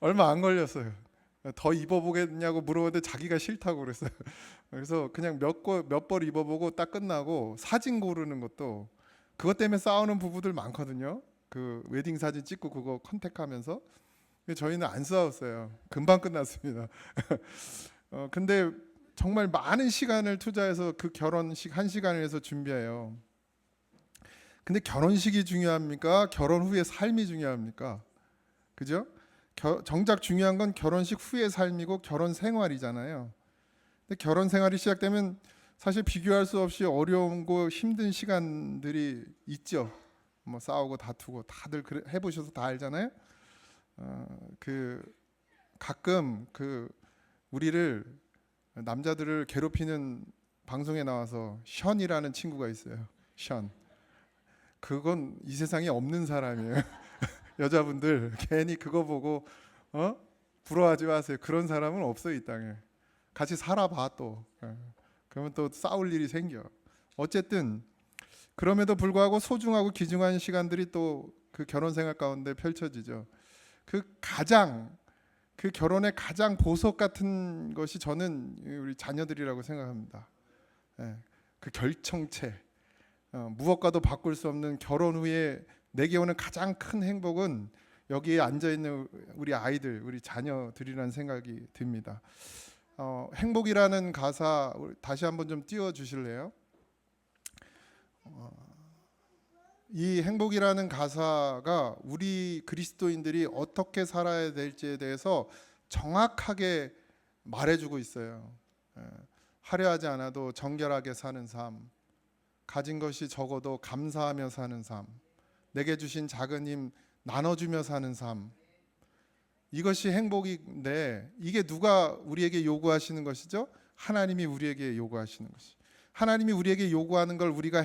얼마 안 걸렸어요. 더 입어보겠냐고 물어봤는데 자기가 싫다고 그랬어요. 그래서 그냥 몇 벌 입어보고 딱 끝나고, 사진 고르는 것도 그것 때문에 싸우는 부부들 많거든요. 그 웨딩 사진 찍고 그거 컨택하면서. 저희는 안 싸웠어요. 금방 끝났습니다. 근데 정말 많은 시간을 투자해서 그 결혼식 1시간을 해서 준비해요. 근데 결혼식이 중요합니까? 결혼 후의 삶이 중요합니까? 그죠? 정작 중요한 건 결혼식 후의 삶이고 결혼 생활이잖아요. 근데 결혼 생활이 시작되면 사실 비교할 수 없이 어려움고 힘든 시간들이 있죠. 뭐 싸우고 다투고 다들 해보셔서 다 알잖아요. 가끔 우리를 남자들을 괴롭히는 방송에 나와서 션이라는 친구가 있어요. 션. 그건 이 세상에 없는 사람이에요. 여자분들 괜히 그거 보고 부러워하지 마세요. 그런 사람은 없어요, 이 땅에. 같이 살아봐 또. 그러면 또 싸울 일이 생겨. 어쨌든 그럼에도 불구하고 소중하고 귀중한 시간들이 또 그 결혼 생활 가운데 펼쳐지죠. 그 결혼의 가장 보석 같은 것이 저는 우리 자녀들이라고 생각합니다. 그 결정체, 무엇과도 바꿀 수 없는 결혼 후에 내게 오는 가장 큰 행복은 여기에 앉아 있는 우리 아이들, 우리 자녀들이라는 생각이 듭니다. 행복이라는 가사 다시 한번 좀 띄워 주실래요? 이 행복이라는 가사가 우리 그리스도인들이 어떻게 살아야 될지에 대해서 정확하게 말해주고 있어요. 화려하지 않아도 정결하게 사는 삶, 가진 것이 적어도 감사하며 사는 삶, 내게 주신 작은 힘 나눠주며 사는 삶, 이것이 행복인데 이게 누가 우리에게 요구하시는 것이죠? 하나님이 우리에게 요구하시는 것이. 하나님이 우리에게 요구하는 걸 우리가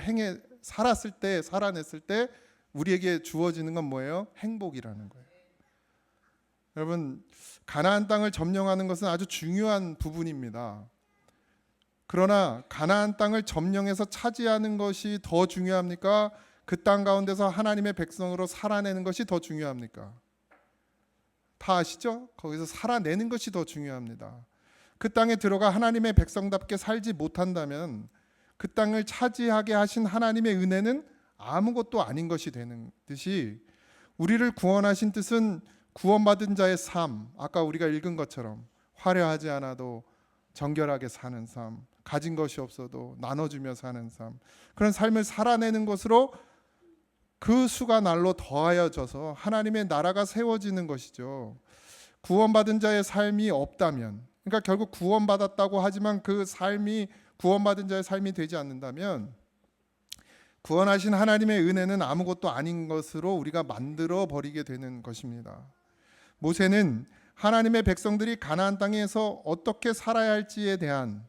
살았을 때, 살아냈을 때 우리에게 주어지는 건 뭐예요? 행복이라는 거예요. 여러분, 가나안 땅을 점령하는 것은 아주 중요한 부분입니다. 그러나 가나안 땅을 점령해서 차지하는 것이 더 중요합니까? 그 땅 가운데서 하나님의 백성으로 살아내는 것이 더 중요합니까? 다 아시죠? 거기서 살아내는 것이 더 중요합니다. 그 땅에 들어가 하나님의 백성답게 살지 못한다면 그 땅을 차지하게 하신 하나님의 은혜는 아무것도 아닌 것이 되는 듯이, 우리를 구원하신 뜻은 구원받은 자의 삶, 아까 우리가 읽은 것처럼 화려하지 않아도 정결하게 사는 삶, 가진 것이 없어도 나눠주며 사는 삶, 그런 삶을 살아내는 것으로 그 수가 날로 더하여져서 하나님의 나라가 세워지는 것이죠. 구원받은 자의 삶이 없다면, 그러니까 결국 구원받았다고 하지만 그 삶이 구원받은 자의 삶이 되지 않는다면 구원하신 하나님의 은혜는 아무것도 아닌 것으로 우리가 만들어 버리게 되는 것입니다. 모세는 하나님의 백성들이 가나안 땅에서 어떻게 살아야 할지에 대한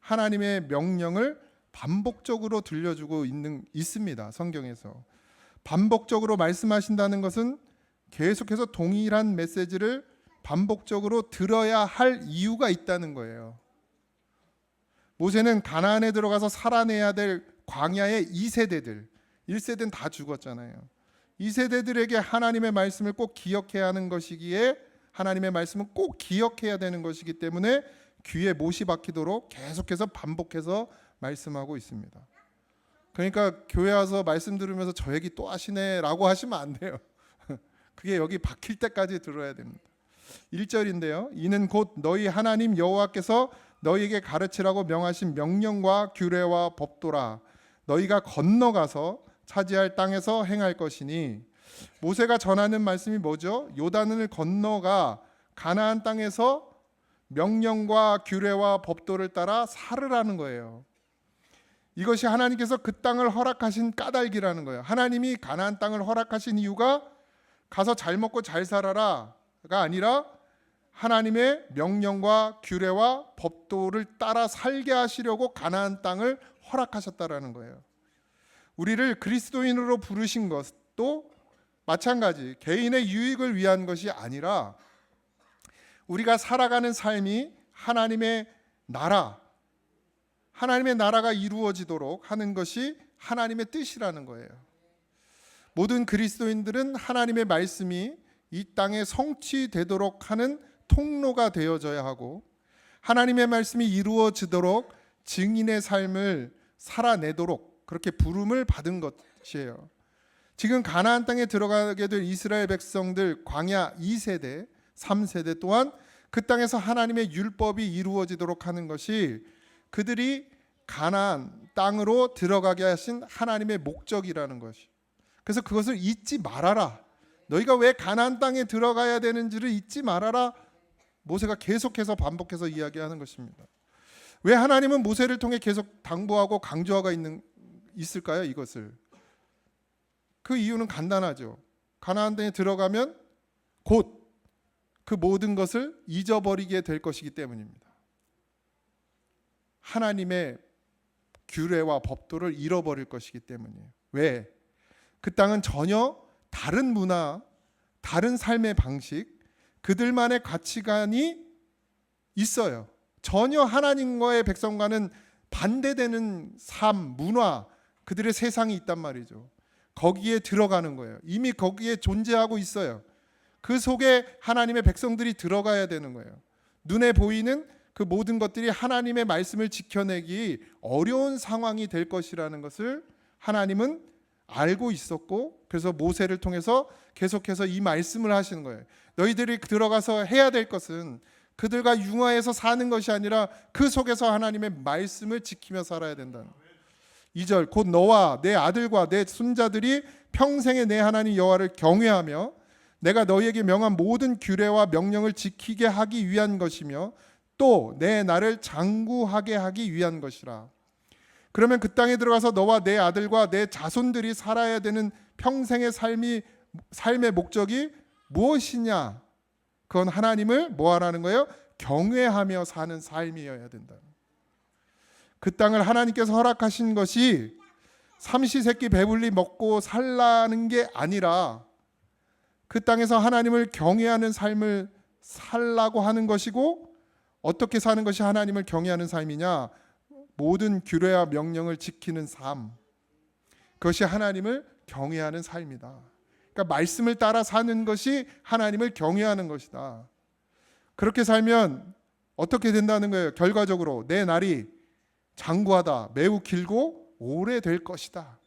하나님의 명령을 반복적으로 들려주고 있습니다. 성경에서 반복적으로 말씀하신다는 것은 계속해서 동일한 메시지를 반복적으로 들어야 할 이유가 있다는 거예요. 모세는 가나안에 들어가서 살아내야 될 광야의 2세대들, 1세대는 다 죽었잖아요. 2세대들에게 하나님의 말씀을 꼭 기억해야 하는 것이기에, 하나님의 말씀은 꼭 기억해야 되는 것이기 때문에 귀에 못이 박히도록 계속해서 반복해서 말씀하고 있습니다. 그러니까 교회 와서 말씀 들으면서 저 얘기 또 하시네 라고 하시면 안 돼요. 그게 여기 박힐 때까지 들어야 됩니다. 1절인데요. 이는 곧 너희 하나님 여호와께서 너희에게 가르치라고 명하신 명령과 규례와 법도라. 너희가 건너가서 차지할 땅에서 행할 것이니. 모세가 전하는 말씀이 뭐죠? 요단을 건너가 가나안 땅에서 명령과 규례와 법도를 따라 살으라는 거예요. 이것이 하나님께서 그 땅을 허락하신 까닭이라는 거예요. 하나님이 가나안 땅을 허락하신 이유가 가서 잘 먹고 잘 살아라가 아니라 하나님의 명령과 규례와 법도를 따라 살게 하시려고 가나안 땅을 허락하셨다라는 거예요. 우리를 그리스도인으로 부르신 것도 마찬가지, 개인의 유익을 위한 것이 아니라 우리가 살아가는 삶이 하나님의 나라가 이루어지도록 하는 것이 하나님의 뜻이라는 거예요. 모든 그리스도인들은 하나님의 말씀이 이 땅에 성취되도록 하는 통로가 되어져야 하고, 하나님의 말씀이 이루어지도록 증인의 삶을 살아내도록 그렇게 부름을 받은 것이에요. 지금 가나안 땅에 들어가게 될 이스라엘 백성들 광야 2세대, 3세대 또한 그 땅에서 하나님의 율법이 이루어지도록 하는 것이 그들이 가나안 땅으로 들어가게 하신 하나님의 목적이라는 것이. 그래서 그것을 잊지 말아라. 너희가 왜 가나안 땅에 들어가야 되는지를 잊지 말아라. 모세가 계속해서 반복해서 이야기하는 것입니다. 왜 하나님은 모세를 통해 계속 당부하고 강조하고 있을까요? 이것을. 그 이유는 간단하죠. 가나안 땅에 들어가면 곧 그 모든 것을 잊어버리게 될 것이기 때문입니다. 하나님의 규례와 법도를 잃어버릴 것이기 때문이에요. 왜? 그 땅은 전혀 다른 문화, 다른 삶의 방식, 그들만의 가치관이 있어요. 전혀 하나님과의 백성과는 반대되는 삶, 문화, 그들의 세상이 있단 말이죠. 거기에 들어가는 거예요. 이미 거기에 존재하고 있어요. 그 속에 하나님의 백성들이 들어가야 되는 거예요. 눈에 보이는 그 모든 것들이 하나님의 말씀을 지켜내기 어려운 상황이 될 것이라는 것을 하나님은 알고 있었고, 그래서 모세를 통해서 계속해서 이 말씀을 하시는 거예요. 너희들이 들어가서 해야 될 것은 그들과 융화해서 사는 것이 아니라 그 속에서 하나님의 말씀을 지키며 살아야 된다는 거예요. 2절, 곧 너와 내 아들과 내 손자들이 평생에 내 하나님 여호와를 경외하며 내가 너희에게 명한 모든 규례와 명령을 지키게 하기 위한 것이며 또 내 나를 장구하게 하기 위한 것이라. 그러면 그 땅에 들어가서 너와 내 아들과 내 자손들이 살아야 되는 평생의 삶의 목적이 무엇이냐? 그건 하나님을 뭐 하라는 거예요? 경외하며 사는 삶이어야 된다. 그 땅을 하나님께서 허락하신 것이 삼시세끼 배불리 먹고 살라는 게 아니라 그 땅에서 하나님을 경외하는 삶을 살라고 하는 것이고, 어떻게 사는 것이 하나님을 경외하는 삶이냐? 모든 규례와 명령을 지키는 삶, 그것이 하나님을 경외하는 삶이다. 그러니까 말씀을 따라 사는 것이 하나님을 경외하는 것이다. 그렇게 살면 어떻게 된다는 거예요? 결과적으로 내 날이 장구하다, 매우 길고 오래될 것이다.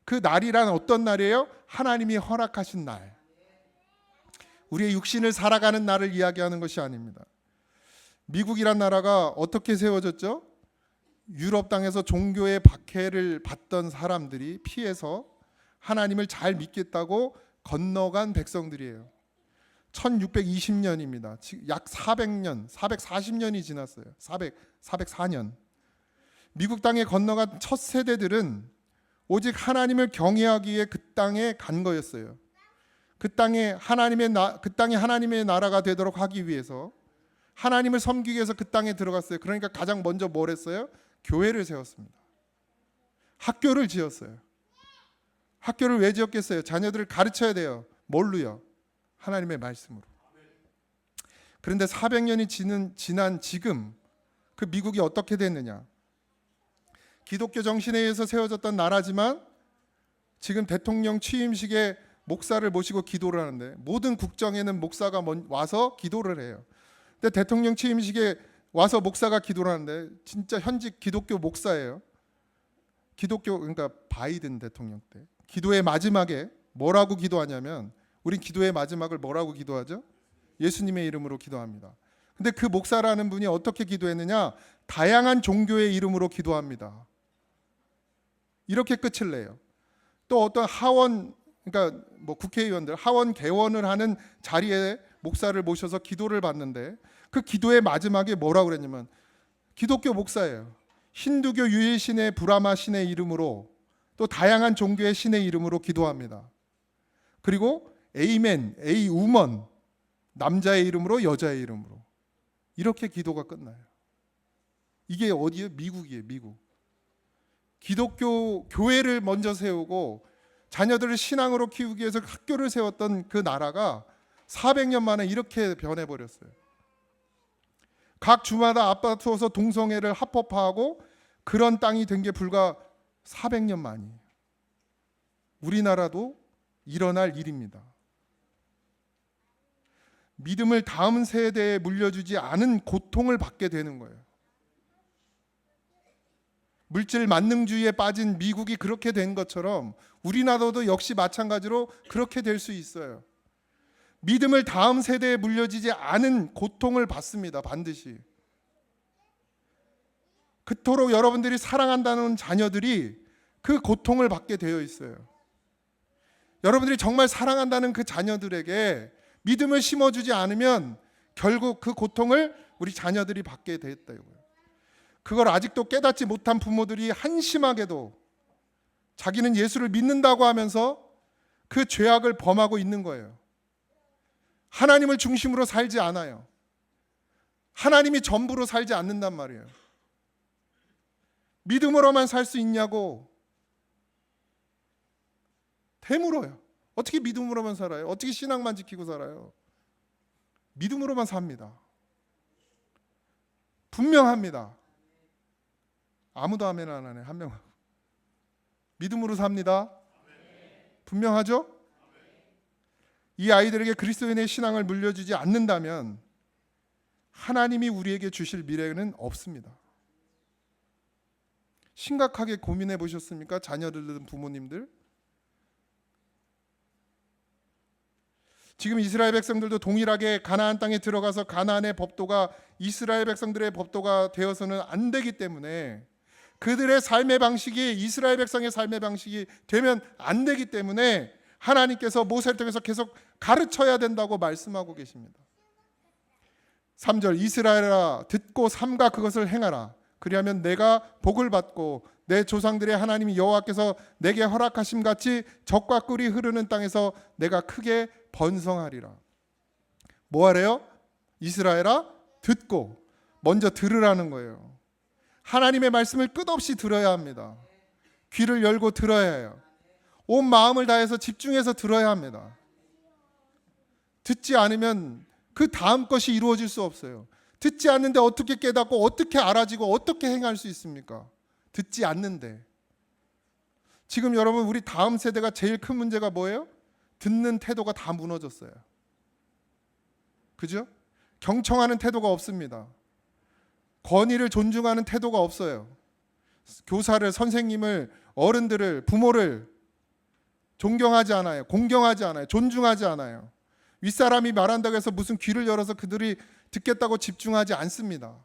그 날이란 어떤 날이에요? 하나님이 허락하신 날, 우리의 육신을 살아가는 날을 이야기하는 것이 아닙니다. 미국이란 나라가 어떻게 세워졌죠? 유럽 땅에서 종교의 박해를 받던 사람들이 피해서 하나님을 잘 믿겠다고 건너간 백성들이에요. 1620년입니다. 약 400년, 440년이 지났어요. 404년. 미국 땅에 건너간 첫 세대들은 오직 하나님을 경외하기 위해 그 땅에 간 거였어요. 그 땅에 하나님의 나라가 되도록 하기 위해서, 하나님을 섬기기 위해서 그 땅에 들어갔어요. 그러니까 가장 먼저 뭘 했어요? 교회를 세웠습니다. 학교를 지었어요. 학교를 왜 지었겠어요? 자녀들을 가르쳐야 돼요. 뭘로요? 하나님의 말씀으로. 그런데 400년이 지난 지금 그 미국이 어떻게 됐느냐? 기독교 정신에 의해서 세워졌던 나라지만 지금 대통령 취임식에 목사를 모시고 기도를 하는데, 모든 국정에는 목사가 와서 기도를 해요. 근데 대통령 취임식에 와서 목사가 기도를 하는데 진짜 현직 기독교 목사예요. 그러니까 바이든 대통령 때 기도의 마지막에 뭐라고 기도하냐면, 우린 기도의 마지막을 뭐라고 기도하죠? 예수님의 이름으로 기도합니다. 근데 그 목사라는 분이 어떻게 기도했느냐? 다양한 종교의 이름으로 기도합니다. 이렇게 끝을 내요. 또 어떤 그러니까 국회의원들 하원 개원을 하는 자리에 목사를 모셔서 기도를 받는데, 그 기도의 마지막에 뭐라고 그랬냐면, 기독교 목사예요. 힌두교 유일신의 브라마 신의 이름으로, 또 다양한 종교의 신의 이름으로 기도합니다. 그리고 에이멘, 에이우먼, 남자의 이름으로 여자의 이름으로, 이렇게 기도가 끝나요. 이게 어디예요? 미국이에요. 미국. 기독교 교회를 먼저 세우고 자녀들을 신앙으로 키우기 위해서 학교를 세웠던 그 나라가 400년 만에 이렇게 변해버렸어요. 각 주마다 아파트에서 동성애를 합법화하고 그런 땅이 된 게 불과 400년 만이에요. 우리나라도 일어날 일입니다. 믿음을 다음 세대에 물려주지 않은 고통을 받게 되는 거예요. 물질 만능주의에 빠진 미국이 그렇게 된 것처럼 우리나라도 역시 마찬가지로 그렇게 될 수 있어요. 믿음을 다음 세대에 물려지지 않은 고통을 받습니다. 반드시. 그토록 여러분들이 사랑한다는 자녀들이 그 고통을 받게 되어 있어요. 여러분들이 정말 사랑한다는 그 자녀들에게 믿음을 심어주지 않으면 결국 그 고통을 우리 자녀들이 받게 되었다고요. 그걸 아직도 깨닫지 못한 부모들이 한심하게도 자기는 예수를 믿는다고 하면서 그 죄악을 범하고 있는 거예요. 하나님을 중심으로 살지 않아요. 하나님이 전부로 살지 않는단 말이에요. 믿음으로만 살 수 있냐고 되물어요. 어떻게 믿음으로만 살아요? 어떻게 신앙만 지키고 살아요? 믿음으로만 삽니다. 분명합니다. 아무도 아멘 안 하네. 한 명. 믿음으로 삽니다. 분명하죠? 이 아이들에게 그리스도인의 신앙을 물려주지 않는다면 하나님이 우리에게 주실 미래는 없습니다. 심각하게 고민해 보셨습니까? 자녀를 둔 부모님들. 지금 이스라엘 백성들도 동일하게 가나안 땅에 들어가서 가나안의 법도가 이스라엘 백성들의 법도가 되어서는 안 되기 때문에, 그들의 삶의 방식이 이스라엘 백성의 삶의 방식이 되면 안 되기 때문에 하나님께서 모세를 통해서 계속 가르쳐야 된다고 말씀하고 계십니다. 3절 이스라엘아 듣고 삼가 그것을 행하라. 그리하면 내가 복을 받고 내 조상들의 하나님 여호와께서 내게 허락하심 같이 젖과 꿀이 흐르는 땅에서 내가 크게 번성하리라. 뭐 하래요? 이스라엘아 듣고, 먼저 들으라는 거예요. 하나님의 말씀을 끝없이 들어야 합니다. 귀를 열고 들어야 해요. 온 마음을 다해서 집중해서 들어야 합니다. 듣지 않으면 그 다음 것이 이루어질 수 없어요. 듣지 않는데 어떻게 깨닫고 어떻게 알아지고 어떻게 행할 수 있습니까? 듣지 않는데. 지금 여러분 우리 다음 세대가 제일 큰 문제가 뭐예요? 듣는 태도가 다 무너졌어요. 그죠? 경청하는 태도가 없습니다. 권위를 존중하는 태도가 없어요. 교사를, 선생님을, 어른들을, 부모를 존경하지 않아요. 공경하지 않아요. 존중하지 않아요. 윗사람이 말한다고 해서 무슨 귀를 열어서 그들이 듣겠다고 집중하지 않습니다.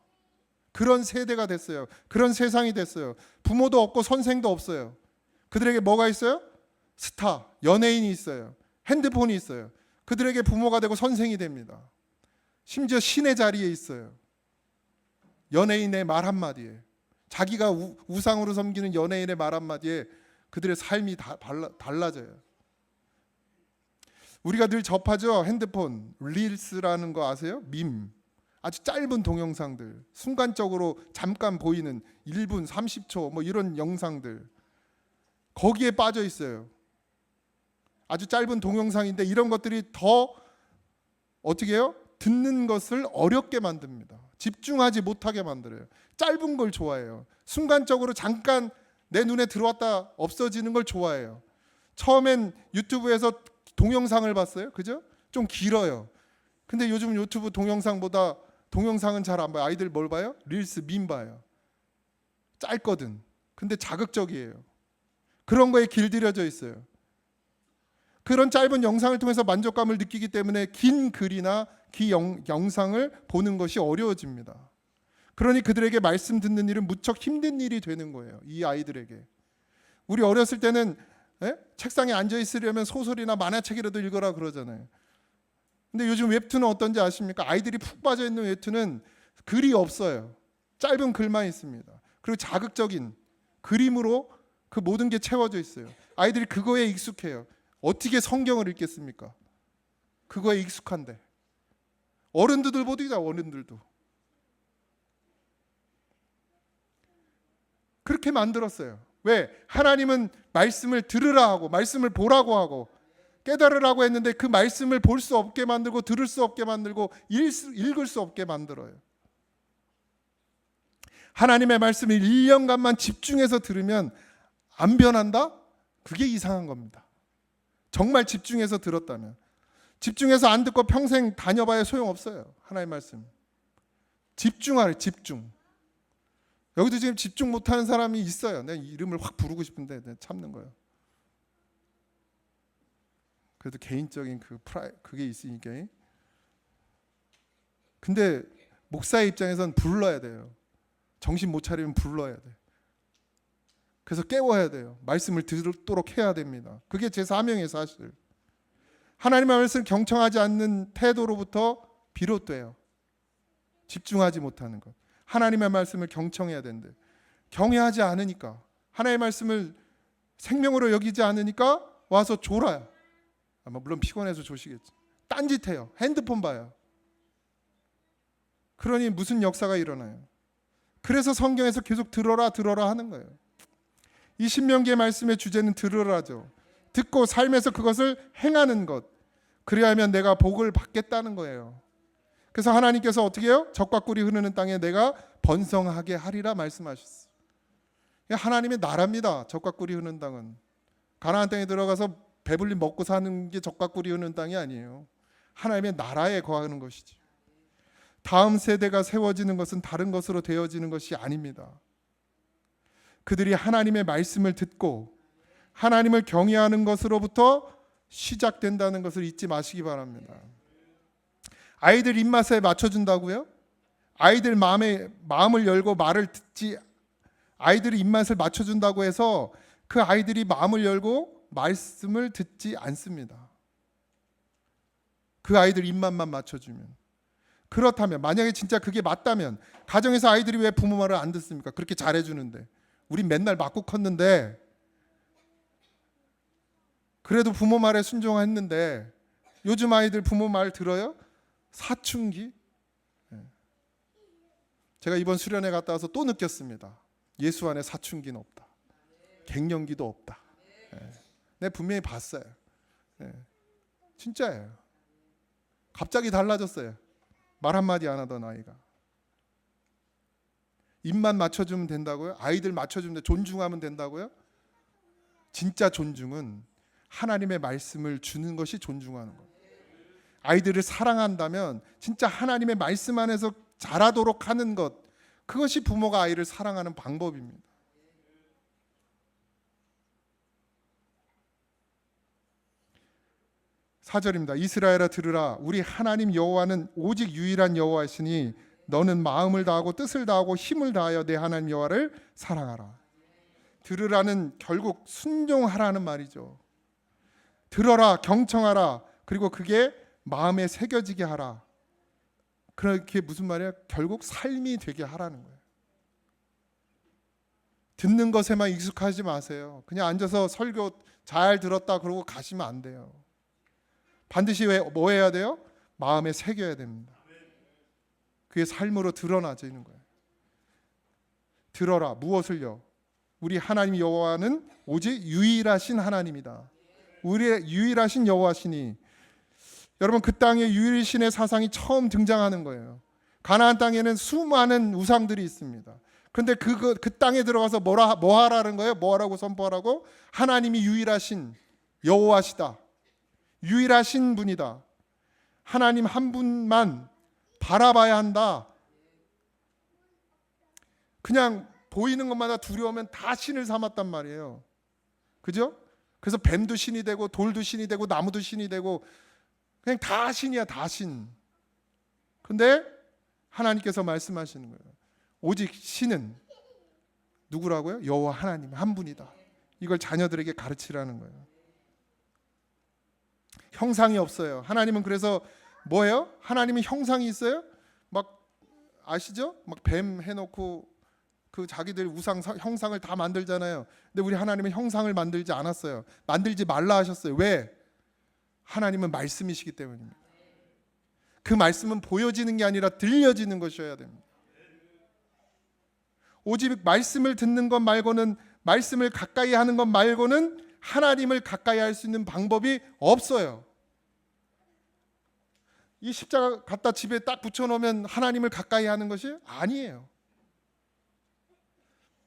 그런 세대가 됐어요. 그런 세상이 됐어요. 부모도 없고 선생도 없어요. 그들에게 뭐가 있어요? 스타, 연예인이 있어요. 핸드폰이 있어요. 그들에게 부모가 되고 선생이 됩니다. 심지어 신의 자리에 있어요. 연예인의 말 한마디에, 자기가 우상으로 섬기는 연예인의 말 한마디에 그들의 삶이 다 달라져요. 우리가 늘 접하죠. 핸드폰, 릴스라는 거 아세요? 밈. 아주 짧은 동영상들, 순간적으로 잠깐 보이는 1분, 30초 뭐 이런 영상들, 거기에 빠져 있어요. 아주 짧은 동영상인데 이런 것들이 더 어떻게 해요? 듣는 것을 어렵게 만듭니다. 집중하지 못하게 만들어요. 짧은 걸 좋아해요. 순간적으로 잠깐 내 눈에 들어왔다 없어지는 걸 좋아해요. 처음엔 유튜브에서 동영상을 봤어요. 그죠? 좀 길어요. 근데 요즘 유튜브 동영상보다 동영상은 잘 안 봐요. 아이들 뭘 봐요? 릴스, 밈 봐요. 짧거든. 근데 자극적이에요. 그런 거에 길들여져 있어요. 그런 짧은 영상을 통해서 만족감을 느끼기 때문에 긴 글이나 긴 영상을 보는 것이 어려워집니다. 그러니 그들에게 말씀 듣는 일은 무척 힘든 일이 되는 거예요. 이 아이들에게. 우리 어렸을 때는 책상에 앉아 있으려면 소설이나 만화책이라도 읽어라 그러잖아요. 근데 요즘 웹툰은 어떤지 아십니까? 아이들이 푹 빠져 있는 웹툰은 글이 없어요. 짧은 글만 있습니다. 그리고 자극적인 그림으로 그 모든 게 채워져 있어요. 아이들이 그거에 익숙해요. 어떻게 성경을 읽겠습니까? 그거에 익숙한데. 어른들도 못 읽어요. 어른들도. 그렇게 만들었어요. 왜? 하나님은 말씀을 들으라 하고 말씀을 보라고 하고 깨달으라고 했는데 그 말씀을 볼 수 없게 만들고 들을 수 없게 만들고 읽을 수 없게 만들어요. 하나님의 말씀을 1년간만 집중해서 들으면 안 변한다? 그게 이상한 겁니다. 정말 집중해서 들었다면. 집중해서 안 듣고 평생 다녀봐야 소용없어요. 하나님의 말씀. 집중하래, 집중. 여기도 지금 집중 못하는 사람이 있어요. 내 이름을 확 부르고 싶은데 참는 거예요. 그래도 개인적인 그게 있으니까. 근데 목사의 입장에서는 불러야 돼요. 정신 못 차리면 불러야 돼. 그래서 깨워야 돼요. 말씀을 듣도록 해야 됩니다. 그게 제 사명이에요, 사실. 하나님의 말씀을 경청하지 않는 태도로부터 비롯돼요. 집중하지 못하는 것. 하나님의 말씀을 경청해야 된대. 경외하지 않으니까, 하나님의 말씀을 생명으로 여기지 않으니까 와서 졸아요. 물론 피곤해서 조시겠지. 딴짓해요. 핸드폰 봐요. 그러니 무슨 역사가 일어나요? 그래서 성경에서 계속 들어라 하는 거예요. 이 신명기의 말씀의 주제는 들으라죠. 듣고 삶에서 그것을 행하는 것. 그리하면 내가 복을 받겠다는 거예요. 그래서 하나님께서 어떻게 해요? 적과 꿀이 흐르는 땅에 내가 번성하게 하리라 말씀하셨어요. 하나님의 나라입니다. 적과 꿀이 흐르는 땅은. 가나안 땅에 들어가서 배불리 먹고 사는 게 적과 꿀이 흐르는 땅이 아니에요. 하나님의 나라에 거하는 것이지. 다음 세대가 세워지는 것은 다른 것으로 되어지는 것이 아닙니다. 그들이 하나님의 말씀을 듣고 하나님을 경외하는 것으로부터 시작된다는 것을 잊지 마시기 바랍니다. 아이들 입맛에 맞춰준다고요? 아이들 마음을 열고 말을 듣지, 아이들의 입맛을 맞춰준다고 해서 그 아이들이 마음을 열고 말씀을 듣지 않습니다. 그 아이들 입맛만 맞춰주면. 그렇다면, 만약에 진짜 그게 맞다면 가정에서 아이들이 왜 부모 말을 안 듣습니까? 그렇게 잘해주는데. 우린 맨날 맞고 컸는데, 그래도 부모 말에 순종했는데 요즘 아이들 부모 말 들어요? 사춘기? 제가 이번 수련회 갔다 와서 또 느꼈습니다. 예수 안에 사춘기는 없다. 갱년기도 없다. 네, 분명히 봤어요. 진짜예요. 갑자기 달라졌어요. 말 한마디 안 하던 아이가. 입만 맞춰주면 된다고요? 아이들 맞춰주면 존중하면 된다고요? 진짜 존중은 하나님의 말씀을 주는 것이 존중하는 거예요. 아이들을 사랑한다면 진짜 하나님의 말씀 안에서 자라도록 하는 것, 그것이 부모가 아이를 사랑하는 방법입니다. 사절입니다. 이스라엘아 들으라. 우리 하나님 여호와는 오직 유일한 여호와이시니 너는 마음을 다하고 뜻을 다하고 힘을 다하여 내 하나님 여호와를 사랑하라. 들으라는 결국 순종하라는 말이죠. 들어라, 경청하라, 그리고 그게 마음에 새겨지게 하라. 그렇게 무슨 말이야? 결국 삶이 되게 하라는 거예요. 듣는 것에만 익숙하지 마세요. 그냥 앉아서 설교 잘 들었다 그러고 가시면 안 돼요. 반드시 뭐 해야 돼요? 마음에 새겨야 됩니다. 그게 삶으로 드러나지는 거예요. 들어라. 무엇을요? 우리 하나님 여호와는 오직 유일하신 하나님이다. 우리의 유일하신 여호와시니, 여러분 그 땅에 유일신의 사상이 처음 등장하는 거예요. 가나안 땅에는 수많은 우상들이 있습니다. 그런데 그 땅에 들어가서 뭐 하라는 거예요? 뭐 하라고 선포하라고? 하나님이 유일하신 여호와시다. 유일하신 분이다. 하나님 한 분만 바라봐야 한다. 그냥 보이는 것마다 두려우면 다 신을 삼았단 말이에요. 그죠? 그래서 뱀도 신이 되고 돌도 신이 되고 나무도 신이 되고 그냥 다 신이야, 다 신. 근데 하나님께서 말씀하시는 거예요. 오직 신은 누구라고요? 여호와 하나님 한 분이다. 이걸 자녀들에게 가르치라는 거예요. 형상이 없어요. 하나님은 그래서 뭐예요? 하나님은 형상이 있어요? 막 아시죠? 막 뱀 해놓고 그 자기들 우상 형상을 다 만들잖아요. 근데 우리 하나님은 형상을 만들지 않았어요. 만들지 말라 하셨어요. 왜? 하나님은 말씀이시기 때문입니다. 그 말씀은 보여지는 게 아니라 들려지는 것이어야 됩니다. 오직 말씀을 듣는 것 말고는, 말씀을 가까이 하는 것 말고는 하나님을 가까이 할 수 있는 방법이 없어요. 이 십자가 갖다 집에 딱 붙여놓으면 하나님을 가까이 하는 것이 아니에요.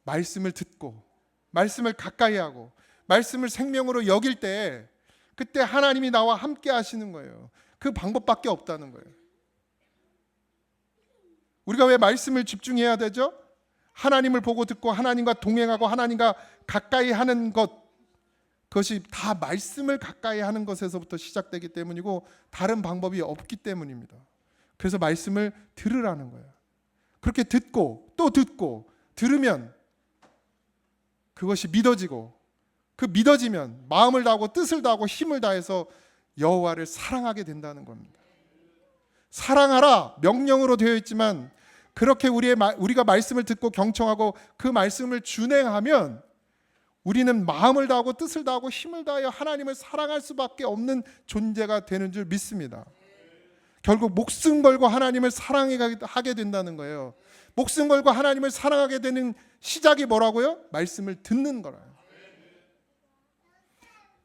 말씀을 듣고 말씀을 가까이 하고 말씀을 생명으로 여길 때, 그때 하나님이 나와 함께 하시는 거예요. 그 방법밖에 없다는 거예요. 우리가 왜 말씀을 집중해야 되죠? 하나님을 보고 듣고 하나님과 동행하고 하나님과 가까이 하는 것, 그것이 다 말씀을 가까이 하는 것에서부터 시작되기 때문이고 다른 방법이 없기 때문입니다. 그래서 말씀을 들으라는 거예요. 그렇게 듣고 또 듣고 들으면 그것이 믿어지고, 그 믿어지면 마음을 다하고 뜻을 다하고 힘을 다해서 여호와를 사랑하게 된다는 겁니다. 사랑하라 명령으로 되어 있지만 그렇게 우리가 말씀을 듣고 경청하고 그 말씀을 준행하면 우리는 마음을 다하고 뜻을 다하고 힘을 다하여 하나님을 사랑할 수밖에 없는 존재가 되는 줄 믿습니다. 결국 목숨 걸고 하나님을 사랑하게 된다는 거예요. 목숨 걸고 하나님을 사랑하게 되는 시작이 뭐라고요? 말씀을 듣는 거라요.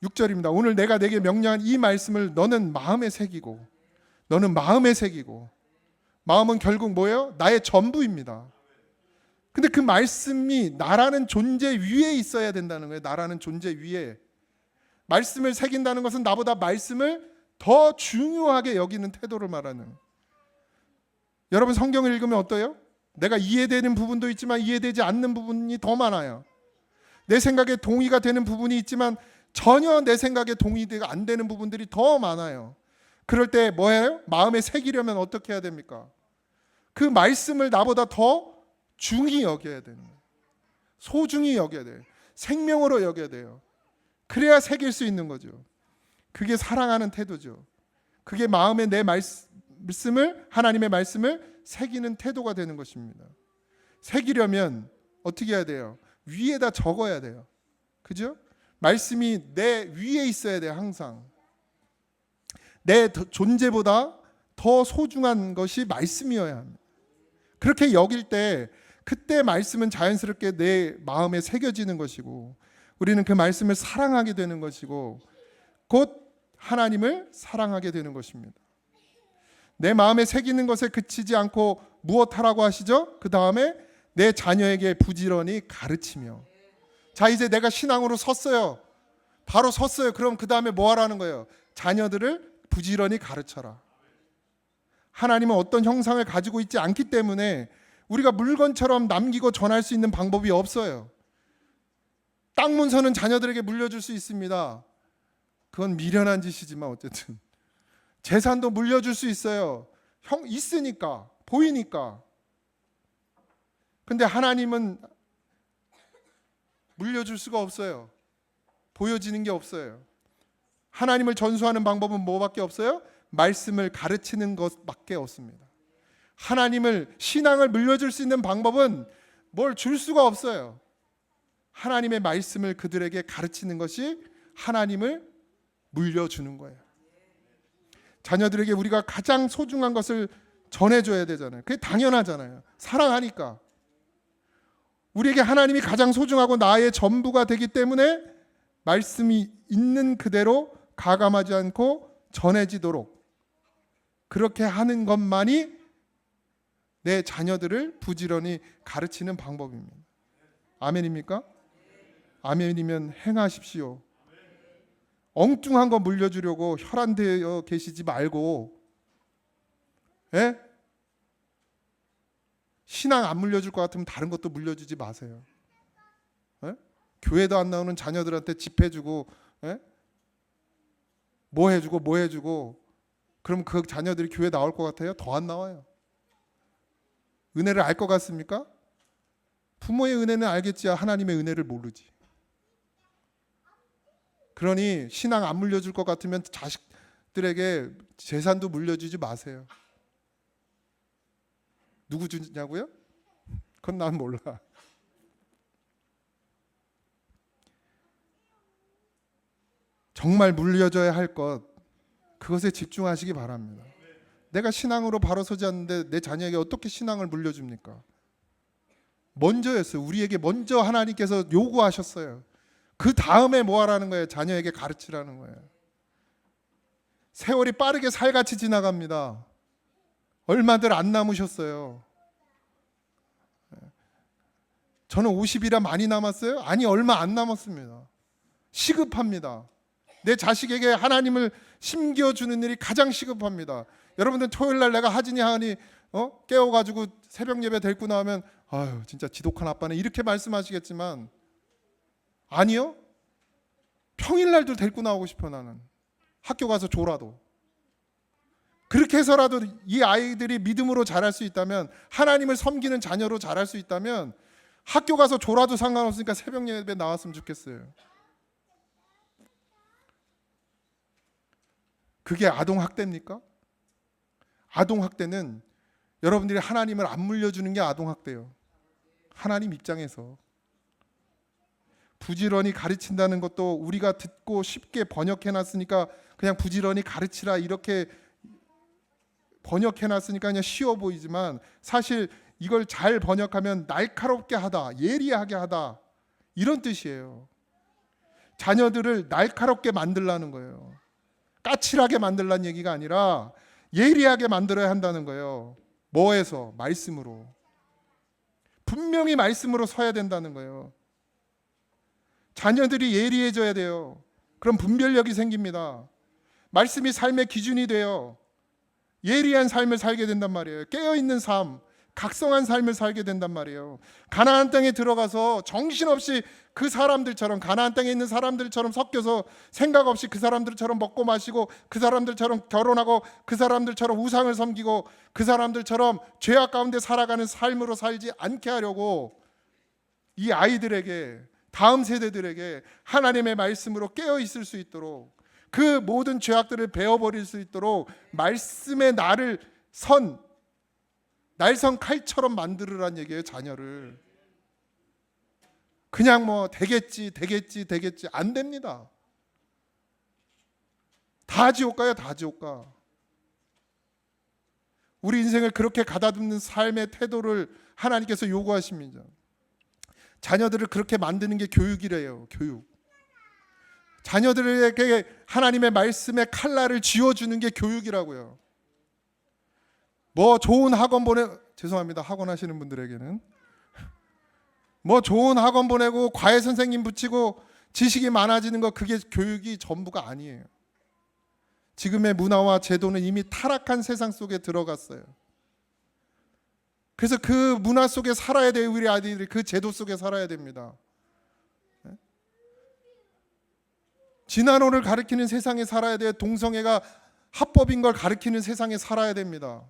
6절입니다. 오늘 내가 내게 명령한 이 말씀을 너는 마음에 새기고, 너는 마음에 새기고, 마음은 결국 뭐예요? 나의 전부입니다. 근데 그 말씀이 나라는 존재 위에 있어야 된다는 거예요. 나라는 존재 위에. 말씀을 새긴다는 것은 나보다 말씀을 더 중요하게 여기는 태도를 말하는. 여러분 성경을 읽으면 어때요? 내가 이해되는 부분도 있지만 이해되지 않는 부분이 더 많아요. 내 생각에 동의가 되는 부분이 있지만 전혀 내 생각에 동의가 안 되는 부분들이 더 많아요. 그럴 때 뭐예요? 마음에 새기려면 어떻게 해야 됩니까? 그 말씀을 나보다 더 중히 여겨야 되는 거예요. 소중히 여겨야 돼요. 생명으로 여겨야 돼요. 그래야 새길 수 있는 거죠. 그게 사랑하는 태도죠. 그게 마음에 내 말씀을, 하나님의 말씀을 새기는 태도가 되는 것입니다. 새기려면 어떻게 해야 돼요? 위에다 적어야 돼요. 그죠? 말씀이 내 위에 있어야 돼요. 항상 내 존재보다 더 소중한 것이 말씀이어야 합니다. 그렇게 여길 때 그때 말씀은 자연스럽게 내 마음에 새겨지는 것이고 우리는 그 말씀을 사랑하게 되는 것이고 곧 하나님을 사랑하게 되는 것입니다. 내 마음에 새기는 것에 그치지 않고 무엇하라고 하시죠? 그 다음에 내 자녀에게 부지런히 가르치며. 자, 이제 내가 신앙으로 섰어요. 바로 섰어요. 그럼 그 다음에 뭐 하라는 거예요? 자녀들을 부지런히 가르쳐라. 하나님은 어떤 형상을 가지고 있지 않기 때문에 우리가 물건처럼 남기고 전할 수 있는 방법이 없어요. 땅 문서는 자녀들에게 물려줄 수 있습니다. 그건 미련한 짓이지만 어쨌든 재산도 물려줄 수 있어요. 있으니까, 보이니까. 근데 하나님은 물려줄 수가 없어요. 보여지는 게 없어요. 하나님을 전수하는 방법은 뭐밖에 없어요? 말씀을 가르치는 것밖에 없습니다. 하나님을, 신앙을 물려줄 수 있는 방법은 뭘 줄 수가 없어요. 하나님의 말씀을 그들에게 가르치는 것이 하나님을 물려주는 거예요. 자녀들에게 우리가 가장 소중한 것을 전해줘야 되잖아요. 그게 당연하잖아요. 사랑하니까. 우리에게 하나님이 가장 소중하고 나의 전부가 되기 때문에 말씀이 있는 그대로 가감하지 않고 전해지도록 그렇게 하는 것만이 내 자녀들을 부지런히 가르치는 방법입니다. 아멘입니까? 아멘이면 행하십시오. 엉뚱한 거 물려주려고 혈안되어 계시지 말고, 예? 신앙 안 물려줄 것 같으면 다른 것도 물려주지 마세요. 예? 교회도 안 나오는 자녀들한테 집해주고, 예? 뭐 해주고, 그럼 그 자녀들이 교회 나올 것 같아요? 더 안 나와요. 은혜를 알 것 같습니까? 부모의 은혜는 알겠지 하나님의 은혜를 모르지. 그러니 신앙 안 물려줄 것 같으면 자식들에게 재산도 물려주지 마세요. 누구 주냐고요? 그건 난 몰라. 정말 물려줘야 할 것, 그것에 집중하시기 바랍니다. 내가 신앙으로 바로 서지 않는데 내 자녀에게 어떻게 신앙을 물려줍니까? 먼저였어요. 우리에게 먼저 하나님께서 요구하셨어요. 그 다음에 뭐 하라는 거예요? 자녀에게 가르치라는 거예요. 세월이 빠르게 살같이 지나갑니다. 얼마들 안 남으셨어요. 저는 50이라 많이 남았어요? 아니, 얼마 안 남았습니다. 시급합니다. 내 자식에게 하나님을 심겨주는 일이 가장 시급합니다. 여러분들 토요일날 내가 하진이 하니 깨워가지고 새벽 예배 데리고 나오면 아유 진짜 지독한 아빠네 이렇게 말씀하시겠지만 아니요. 평일날도 데리고 나오고 싶어. 나는 학교 가서 졸아도. 그렇게 해서라도 이 아이들이 믿음으로 자랄 수 있다면, 하나님을 섬기는 자녀로 자랄 수 있다면 학교 가서 졸아도 상관없으니까 새벽 예배 나왔으면 좋겠어요. 그게 아동학대입니까? 아동학대는 여러분들이 하나님을 안 물려주는 게 아동학대예요. 하나님 입장에서 부지런히 가르친다는 것도 우리가 듣고 쉽게 번역해놨으니까 그냥 부지런히 가르치라 이렇게 번역해놨으니까 그냥 쉬워 보이지만 사실 이걸 잘 번역하면 날카롭게 하다, 예리하게 하다 이런 뜻이에요. 자녀들을 날카롭게 만들라는 거예요. 까칠하게 만들라는 얘기가 아니라 예리하게 만들어야 한다는 거예요. 뭐에서? 말씀으로. 분명히 말씀으로 서야 된다는 거예요. 자녀들이 예리해져야 돼요. 그럼 분별력이 생깁니다. 말씀이 삶의 기준이 돼요. 예리한 삶을 살게 된단 말이에요. 깨어있는 삶, 각성한 삶을 살게 된단 말이에요. 가나안 땅에 들어가서 정신없이 그 사람들처럼, 가나안 땅에 있는 사람들처럼 섞여서 생각 없이 그 사람들처럼 먹고 마시고 그 사람들처럼 결혼하고 그 사람들처럼 우상을 섬기고 그 사람들처럼 죄악 가운데 살아가는 삶으로 살지 않게 하려고 이 아이들에게, 다음 세대들에게 하나님의 말씀으로 깨어 있을 수 있도록, 그 모든 죄악들을 베어버릴 수 있도록 말씀의 날선 칼처럼 만들으란 얘기예요. 자녀를 그냥 뭐 되겠지 안 됩니다. 다 지옥가요. 다 지옥가. 우리 인생을 그렇게 가다듬는 삶의 태도를 하나님께서 요구하십니다. 자녀들을 그렇게 만드는 게 교육이래요. 교육. 자녀들에게 하나님의 말씀의 칼날을 쥐어주는 게 교육이라고요. 뭐 좋은 학원 죄송합니다. 학원 하시는 분들에게는 뭐 좋은 학원 보내고 과외 선생님 붙이고 지식이 많아지는 거, 그게 교육이 전부가 아니에요. 지금의 문화와 제도는 이미 타락한 세상 속에 들어갔어요. 그래서 그 문화 속에 살아야 돼요. 우리 아이들이 그 제도 속에 살아야 됩니다. 진화론을 가르치는 세상에 살아야 돼요. 동성애가 합법인 걸 가르치는 세상에 살아야 됩니다.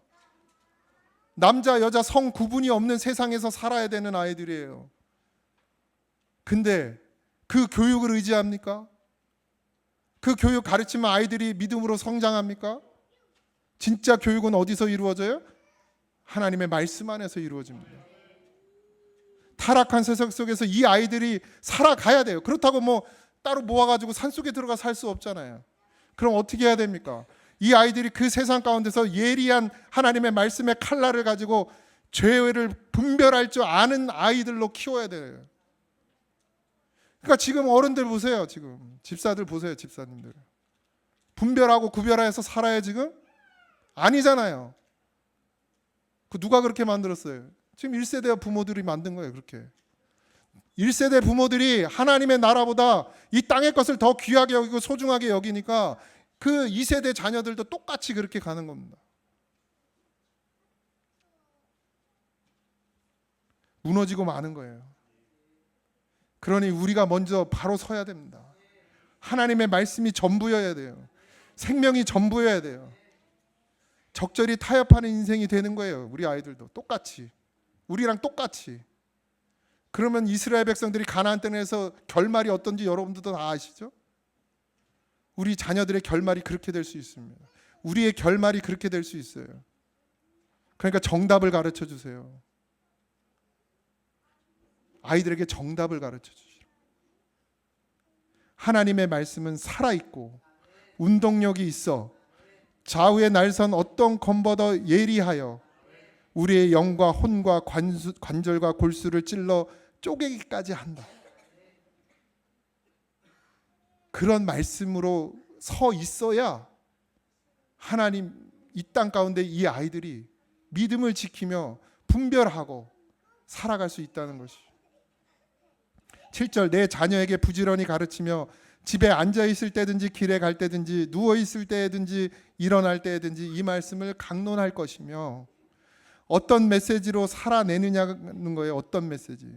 남자 여자 성 구분이 없는 세상에서 살아야 되는 아이들이에요. 근데 그 교육을 의지합니까? 그 교육 가르치면 아이들이 믿음으로 성장합니까? 진짜 교육은 어디서 이루어져요? 하나님의 말씀 안에서 이루어집니다. 타락한 세상 속에서 이 아이들이 살아가야 돼요. 그렇다고 뭐 따로 모아가지고 산속에 들어가 살 수 없잖아요. 그럼 어떻게 해야 됩니까? 이 아이들이 그 세상 가운데서 예리한 하나님의 말씀의 칼날을 가지고 죄를 분별할 줄 아는 아이들로 키워야 돼요. 그러니까 지금 어른들 보세요. 지금 집사들 보세요. 집사님들 분별하고 구별해서 살아야 지금? 아니잖아요. 그 누가 그렇게 만들었어요? 지금 1세대 부모들이 만든 거예요. 그렇게 1세대 부모들이 하나님의 나라보다 이 땅의 것을 더 귀하게 여기고 소중하게 여기니까 그 2세대 자녀들도 똑같이 그렇게 가는 겁니다. 무너지고 마는 거예요. 그러니 우리가 먼저 바로 서야 됩니다. 하나님의 말씀이 전부여야 돼요. 생명이 전부여야 돼요. 적절히 타협하는 인생이 되는 거예요. 우리 아이들도 똑같이, 우리랑 똑같이. 그러면 이스라엘 백성들이 가나안 땅에서 결말이 어떤지 여러분들도 다 아시죠? 우리 자녀들의 결말이 그렇게 될 수 있습니다. 우리의 결말이 그렇게 될 수 있어요. 그러니까 정답을 가르쳐 주세요. 아이들에게 정답을 가르쳐 주시오. 하나님의 말씀은 살아있고 운동력이 있어 좌우의 날선 어떤 검보다 예리하여 우리의 영과 혼과 관절과 골수를 찔러 쪼개기까지 한다. 그런 말씀으로 서 있어야 하나님 이 땅 가운데 이 아이들이 믿음을 지키며 분별하고 살아갈 수 있다는 것이. 7절 내 자녀에게 부지런히 가르치며 집에 앉아 있을 때든지 길에 갈 때든지 누워 있을 때든지 일어날 때든지 이 말씀을 강론할 것이며. 어떤 메시지로 살아내느냐는 거예요. 어떤 메시지.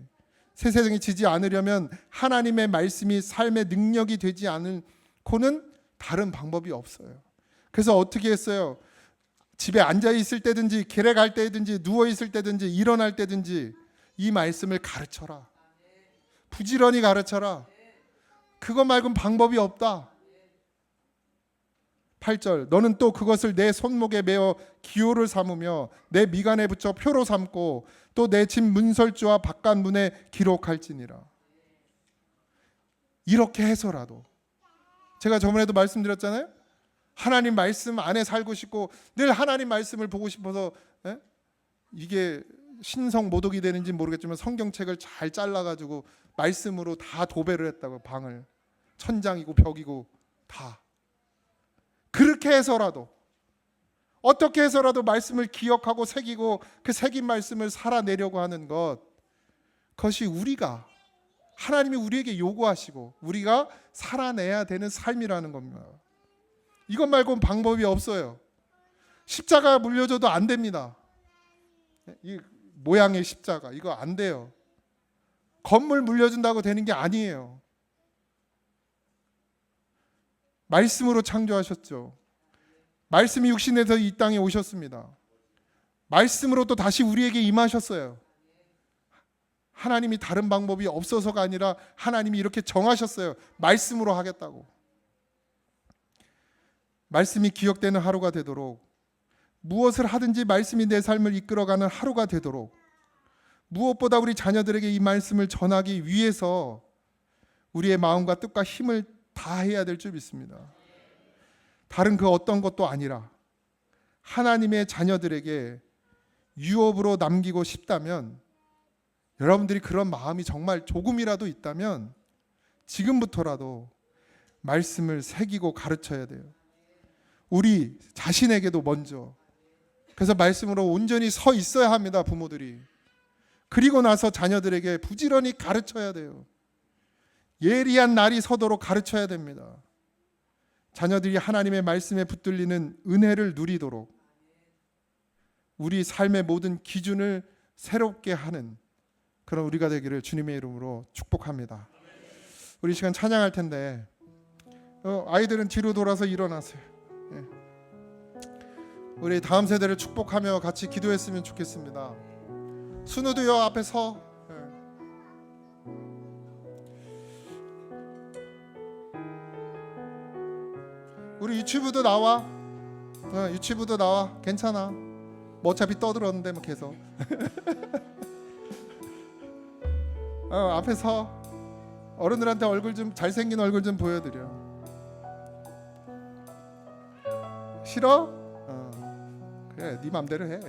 세상에 지지 않으려면 하나님의 말씀이 삶의 능력이 되지 않고는 다른 방법이 없어요. 그래서 어떻게 했어요? 집에 앉아 있을 때든지 길에 갈 때든지 누워 있을 때든지 일어날 때든지 이 말씀을 가르쳐라. 부지런히 가르쳐라. 그거 말고는 방법이 없다. 8절 너는 또 그것을 내 손목에 메어 기호를 삼으며 내 미간에 붙여 표로 삼고 또 내 집 문설주와 바깥문에 기록할지니라. 이렇게 해서라도 제가 저번에도 말씀드렸잖아요. 하나님 말씀 안에 살고 싶고 늘 하나님 말씀을 보고 싶어서 이게 신성 모독이 되는지 모르겠지만 성경책을 잘 잘라가지고 말씀으로 다 도배를 했다고. 방을 천장이고 벽이고 다. 그렇게 해서라도 어떻게 해서라도 말씀을 기억하고 새기고 그 새긴 말씀을 살아내려고 하는 그것이 우리가 하나님이 우리에게 요구하시고 우리가 살아내야 되는 삶이라는 겁니다. 이것 말고는 방법이 없어요. 십자가 물려줘도 안 됩니다. 이 모양의 십자가 이거 안 돼요. 건물 물려준다고 되는 게 아니에요. 말씀으로 창조하셨죠. 말씀이 육신에서 이 땅에 오셨습니다. 말씀으로 또 다시 우리에게 임하셨어요. 하나님이 다른 방법이 없어서가 아니라 하나님이 이렇게 정하셨어요. 말씀으로 하겠다고. 말씀이 기억되는 하루가 되도록, 무엇을 하든지 말씀이 내 삶을 이끌어가는 하루가 되도록, 무엇보다 우리 자녀들에게 이 말씀을 전하기 위해서 우리의 마음과 뜻과 힘을 다해야 될 줄 믿습니다. 다른 그 어떤 것도 아니라 하나님의 자녀들에게 유업으로 남기고 싶다면, 여러분들이 그런 마음이 정말 조금이라도 있다면 지금부터라도 말씀을 새기고 가르쳐야 돼요. 우리 자신에게도 먼저. 그래서 말씀으로 온전히 서 있어야 합니다, 부모들이. 그리고 나서 자녀들에게 부지런히 가르쳐야 돼요. 예리한 날이 서도록 가르쳐야 됩니다. 자녀들이 하나님의 말씀에 붙들리는 은혜를 누리도록 우리 삶의 모든 기준을 새롭게 하는 그런 우리가 되기를 주님의 이름으로 축복합니다. 우리 시간 찬양할 텐데 아이들은 뒤로 돌아서 일어나세요. 우리 다음 세대를 축복하며 같이 기도했으면 좋겠습니다. 순우도요 앞에 서. 우리 유치부도 나와. 유치부도 나와. 괜찮아. 뭐 어차피 떠들었는데 뭐 계속. 앞에 서. 어른들한테 얼굴 좀, 잘생긴 얼굴 좀 보여드려. 싫어? 그래, 네 맘대로 해.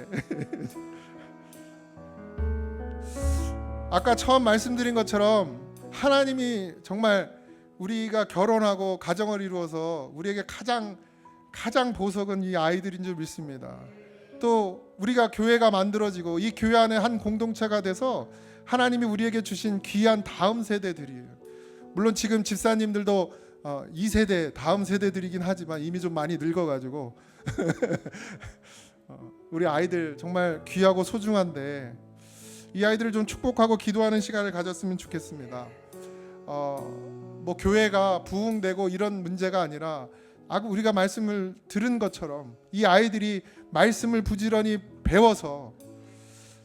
아까 처음 말씀드린 것처럼 하나님이 정말 우리가 결혼하고 가정을 이루어서 우리에게 가장 보석은 이 아이들인 줄 믿습니다. 또 우리가 교회가 만들어지고 이 교회 안에 한 공동체가 돼서 하나님이 우리에게 주신 귀한 다음 세대들이에요. 물론 지금 집사님들도 2세대 다음 세대들이긴 하지만 이미 좀 많이 늙어가지고 우리 아이들 정말 귀하고 소중한데 이 아이들을 좀 축복하고 기도하는 시간을 가졌으면 좋겠습니다. 뭐 교회가 부흥되고 이런 문제가 아니라 우리가 말씀을 들은 것처럼 이 아이들이 말씀을 부지런히 배워서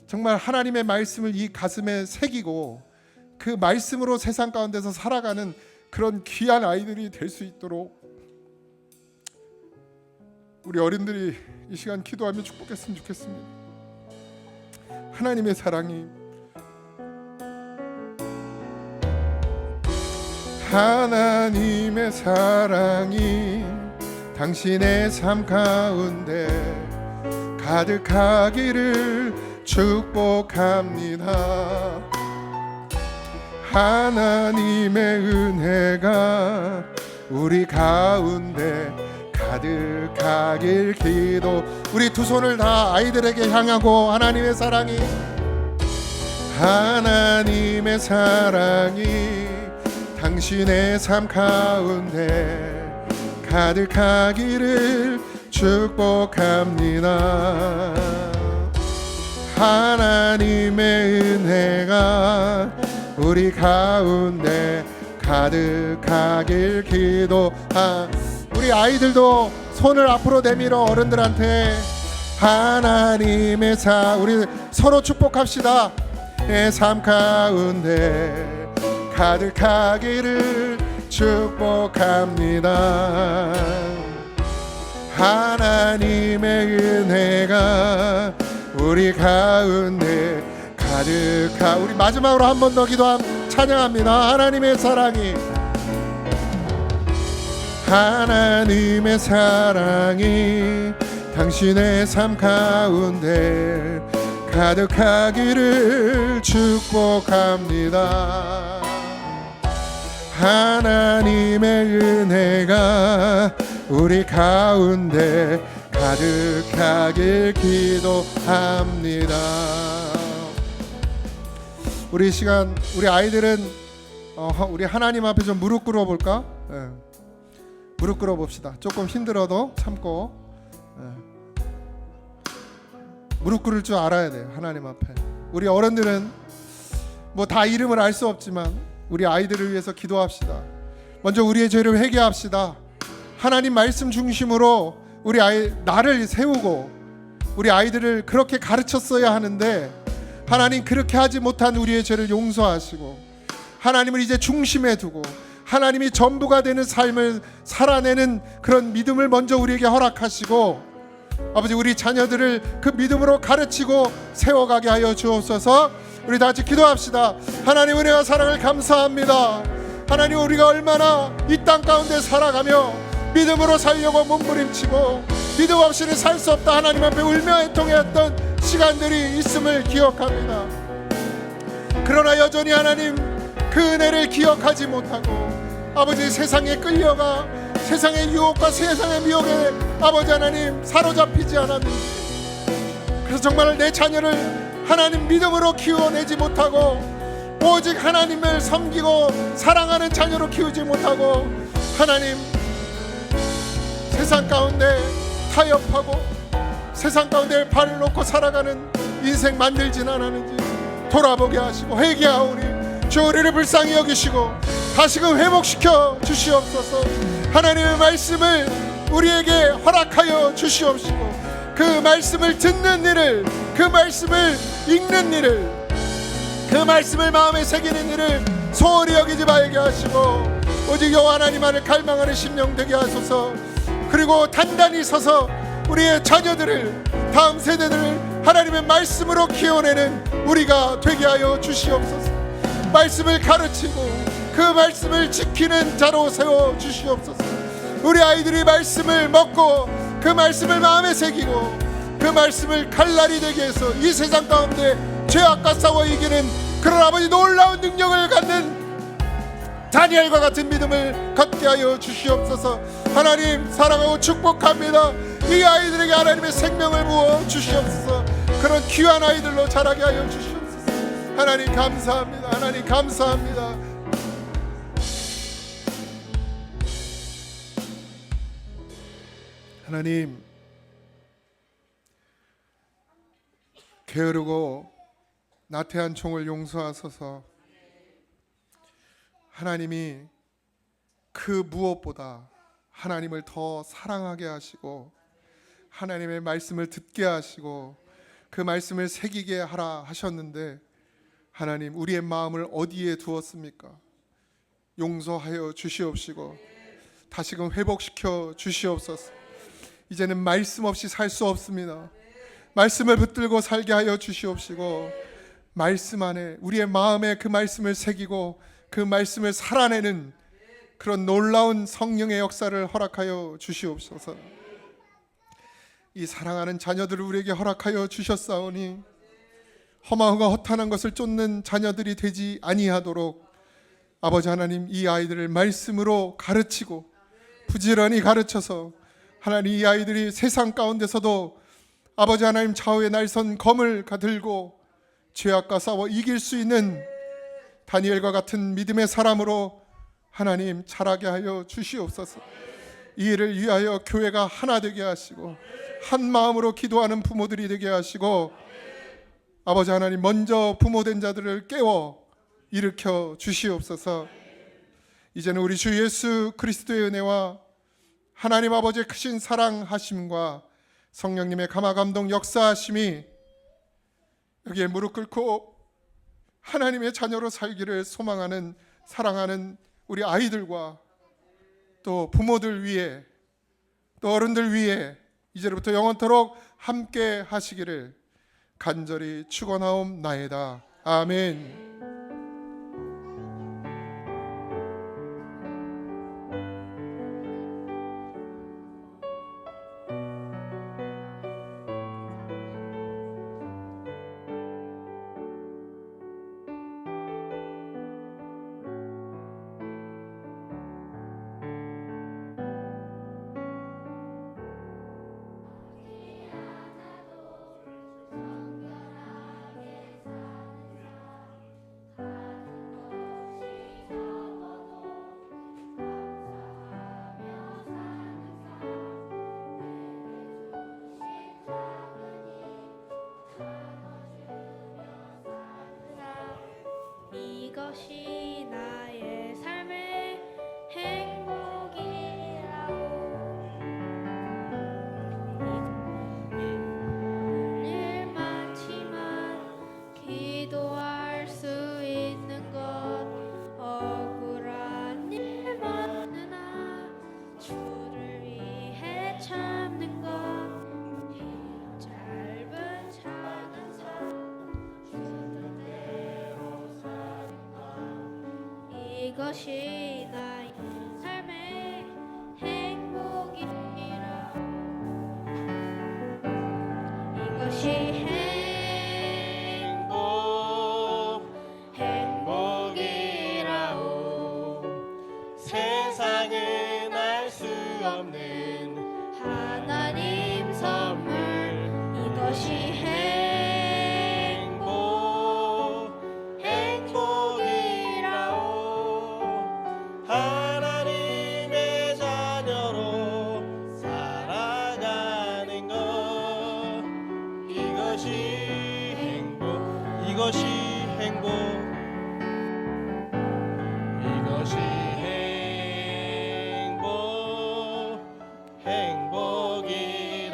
정말 하나님의 말씀을 이 가슴에 새기고 그 말씀으로 세상 가운데서 살아가는 그런 귀한 아이들이 될 수 있도록 우리 어른들이 이 시간 기도하며 축복했으면 좋겠습니다. 하나님의 사랑이 당신의 삶 가운데 가득하기를 축복합니다. 하나님의 은혜가 우리 가운데 가득하길 기도. 우리 두 손을 다 아이들에게 향하고 하나님의 사랑이 당신의 삶 가운데 가득하기를 축복합니다. 하나님의 은혜가 우리 가운데 가득하길 기도하. 우리 아이들도 손을 앞으로 내밀어 어른들한테 하나님의 우리 서로 축복합시다. 내 삶 가운데 가득하기를 축복합니다. 하나님의 은혜가 우리 가운데 가득하. 우리 마지막으로 한 번 더 찬양합니다. 하나님의 사랑이, 하나님의 사랑이 당신의 삶 가운데 가득하기를 축복합니다. 하나님의 은혜가 우리 가운데 가득하길 기도합니다. 우리 시간, 우리 아이들은 우리 하나님 앞에 좀 무릎 꿇어 볼까? 무릎 꿇어 봅시다. 조금 힘들어도 참고 무릎 꿇을 줄 알아야 돼요. 하나님 앞에. 우리 어른들은 뭐 다 이름을 알 수 없지만 우리 아이들을 위해서 기도합시다. 먼저 우리의 죄를 회개합시다. 하나님 말씀 중심으로 우리 나를 세우고 우리 아이들을 그렇게 가르쳤어야 하는데 하나님 그렇게 하지 못한 우리의 죄를 용서하시고 하나님을 이제 중심에 두고 하나님이 전부가 되는 삶을 살아내는 그런 믿음을 먼저 우리에게 허락하시고 아버지, 우리 자녀들을 그 믿음으로 가르치고 세워가게 하여 주옵소서. 우리 다 같이 기도합시다. 하나님 은혜와 사랑을 감사합니다. 하나님, 우리가 얼마나 이 땅 가운데 살아가며 믿음으로 살려고 몸부림치고 믿음 없이는 살 수 없다 하나님 앞에 울며 애통했던 시간들이 있음을 기억합니다. 그러나 여전히 하나님 그 은혜를 기억하지 못하고 아버지, 세상에 끌려가 세상의 유혹과 세상의 미혹에 아버지 하나님 사로잡히지 않았는지, 그래서 정말 내 자녀를 하나님 믿음으로 키워내지 못하고 오직 하나님을 섬기고 사랑하는 자녀로 키우지 못하고 하나님 세상 가운데 타협하고 세상 가운데 발을 놓고 살아가는 인생 만들진 않았는지 돌아보게 하시고 회개하오니 주 우리를 불쌍히 여기시고 다시금 회복시켜 주시옵소서. 하나님의 말씀을 우리에게 허락하여 주시옵시고 그 말씀을 듣는 일을, 그 말씀을 읽는 일을, 그 말씀을 마음에 새기는 일을 소홀히 여기지 말게 하시고 오직 여호와 하나님만을 갈망하는 심령 되게 하소서. 그리고 단단히 서서 우리의 자녀들을, 다음 세대들을 하나님의 말씀으로 키워내는 우리가 되게 하여 주시옵소서. 말씀을 가르치고 그 말씀을 지키는 자로 세워 주시옵소서. 우리 아이들이 말씀을 먹고 그 말씀을 마음에 새기고 그 말씀을 칼날이 되게 해서 이 세상 가운데 죄악과 싸워 이기는 그런 아버지 놀라운 능력을 갖는 다니엘과 같은 믿음을 갖게 하여 주시옵소서. 하나님 사랑하고 축복합니다. 이 아이들에게 하나님의 생명을 부어 주시옵소서. 그런 귀한 아이들로 자라게 하여 주시옵소서. 하나님 감사합니다. 하나님 감사합니다. 하나님, 게으르고 나태한 종을 용서하소서. 하나님이 그 무엇보다 하나님을 더 사랑하게 하시고 하나님의 말씀을 듣게 하시고 그 말씀을 새기게 하라 하셨는데 하나님, 우리의 마음을 어디에 두었습니까? 용서하여 주시옵시고 다시금 회복시켜 주시옵소서. 이제는 말씀 없이 살 수 없습니다. 말씀을 붙들고 살게 하여 주시옵시고 말씀 안에 우리의 마음에 그 말씀을 새기고 그 말씀을 살아내는 그런 놀라운 성령의 역사를 허락하여 주시옵소서. 이 사랑하는 자녀들을 우리에게 허락하여 주셨사오니 허망과 허탄한 것을 쫓는 자녀들이 되지 아니하도록 아버지 하나님, 이 아이들을 말씀으로 가르치고 부지런히 가르쳐서 하나님, 이 아이들이 세상 가운데서도 아버지 하나님 좌우에 날선 검을 들고 죄악과 싸워 이길 수 있는 다니엘과 같은 믿음의 사람으로 하나님 자라게 하여 주시옵소서. 이 일을 위하여 교회가 하나 되게 하시고 한 마음으로 기도하는 부모들이 되게 하시고 아버지 하나님, 먼저 부모된 자들을 깨워 일으켜 주시옵소서. 이제는 우리 주 예수 그리스도의 은혜와 하나님 아버지의 크신 사랑하심과 성령님의 감화감동 역사하심이 여기에 무릎 꿇고 하나님의 자녀로 살기를 소망하는 사랑하는 우리 아이들과 또 부모들 위에 또 어른들 위해 이제부터 영원토록 함께 하시기를 간절히 축원하옵나이다. 아멘. 이것이 나의 삶의 행복이라고. 일 많지만 기도할 수 있는 것, 억울한 일 많으나 주를 위해 참는 것, 이 짧은 찬양사 이것이 나의 삶의 행복이라. 이것이 행복이라오. 세상은 알 수 없는 하나님 선물. 이것이 행복이라오. 하나님의 자녀로 살아가는 것, 이것이 행복. 이것이 행복. 이것이 행복이라오.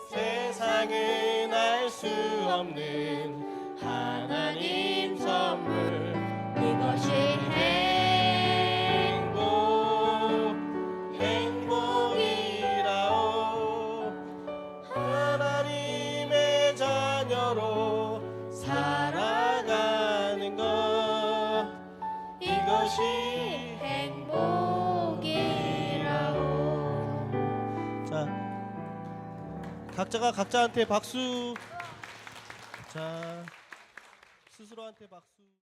세상은 알 수 없는 하나님 선물. 이것이 행복이라오. 하나님의 자녀로 살아가는 것, 이것이 행복이라오. 자, 각자가 각자한테 박수. 자, 스스로한테 박수.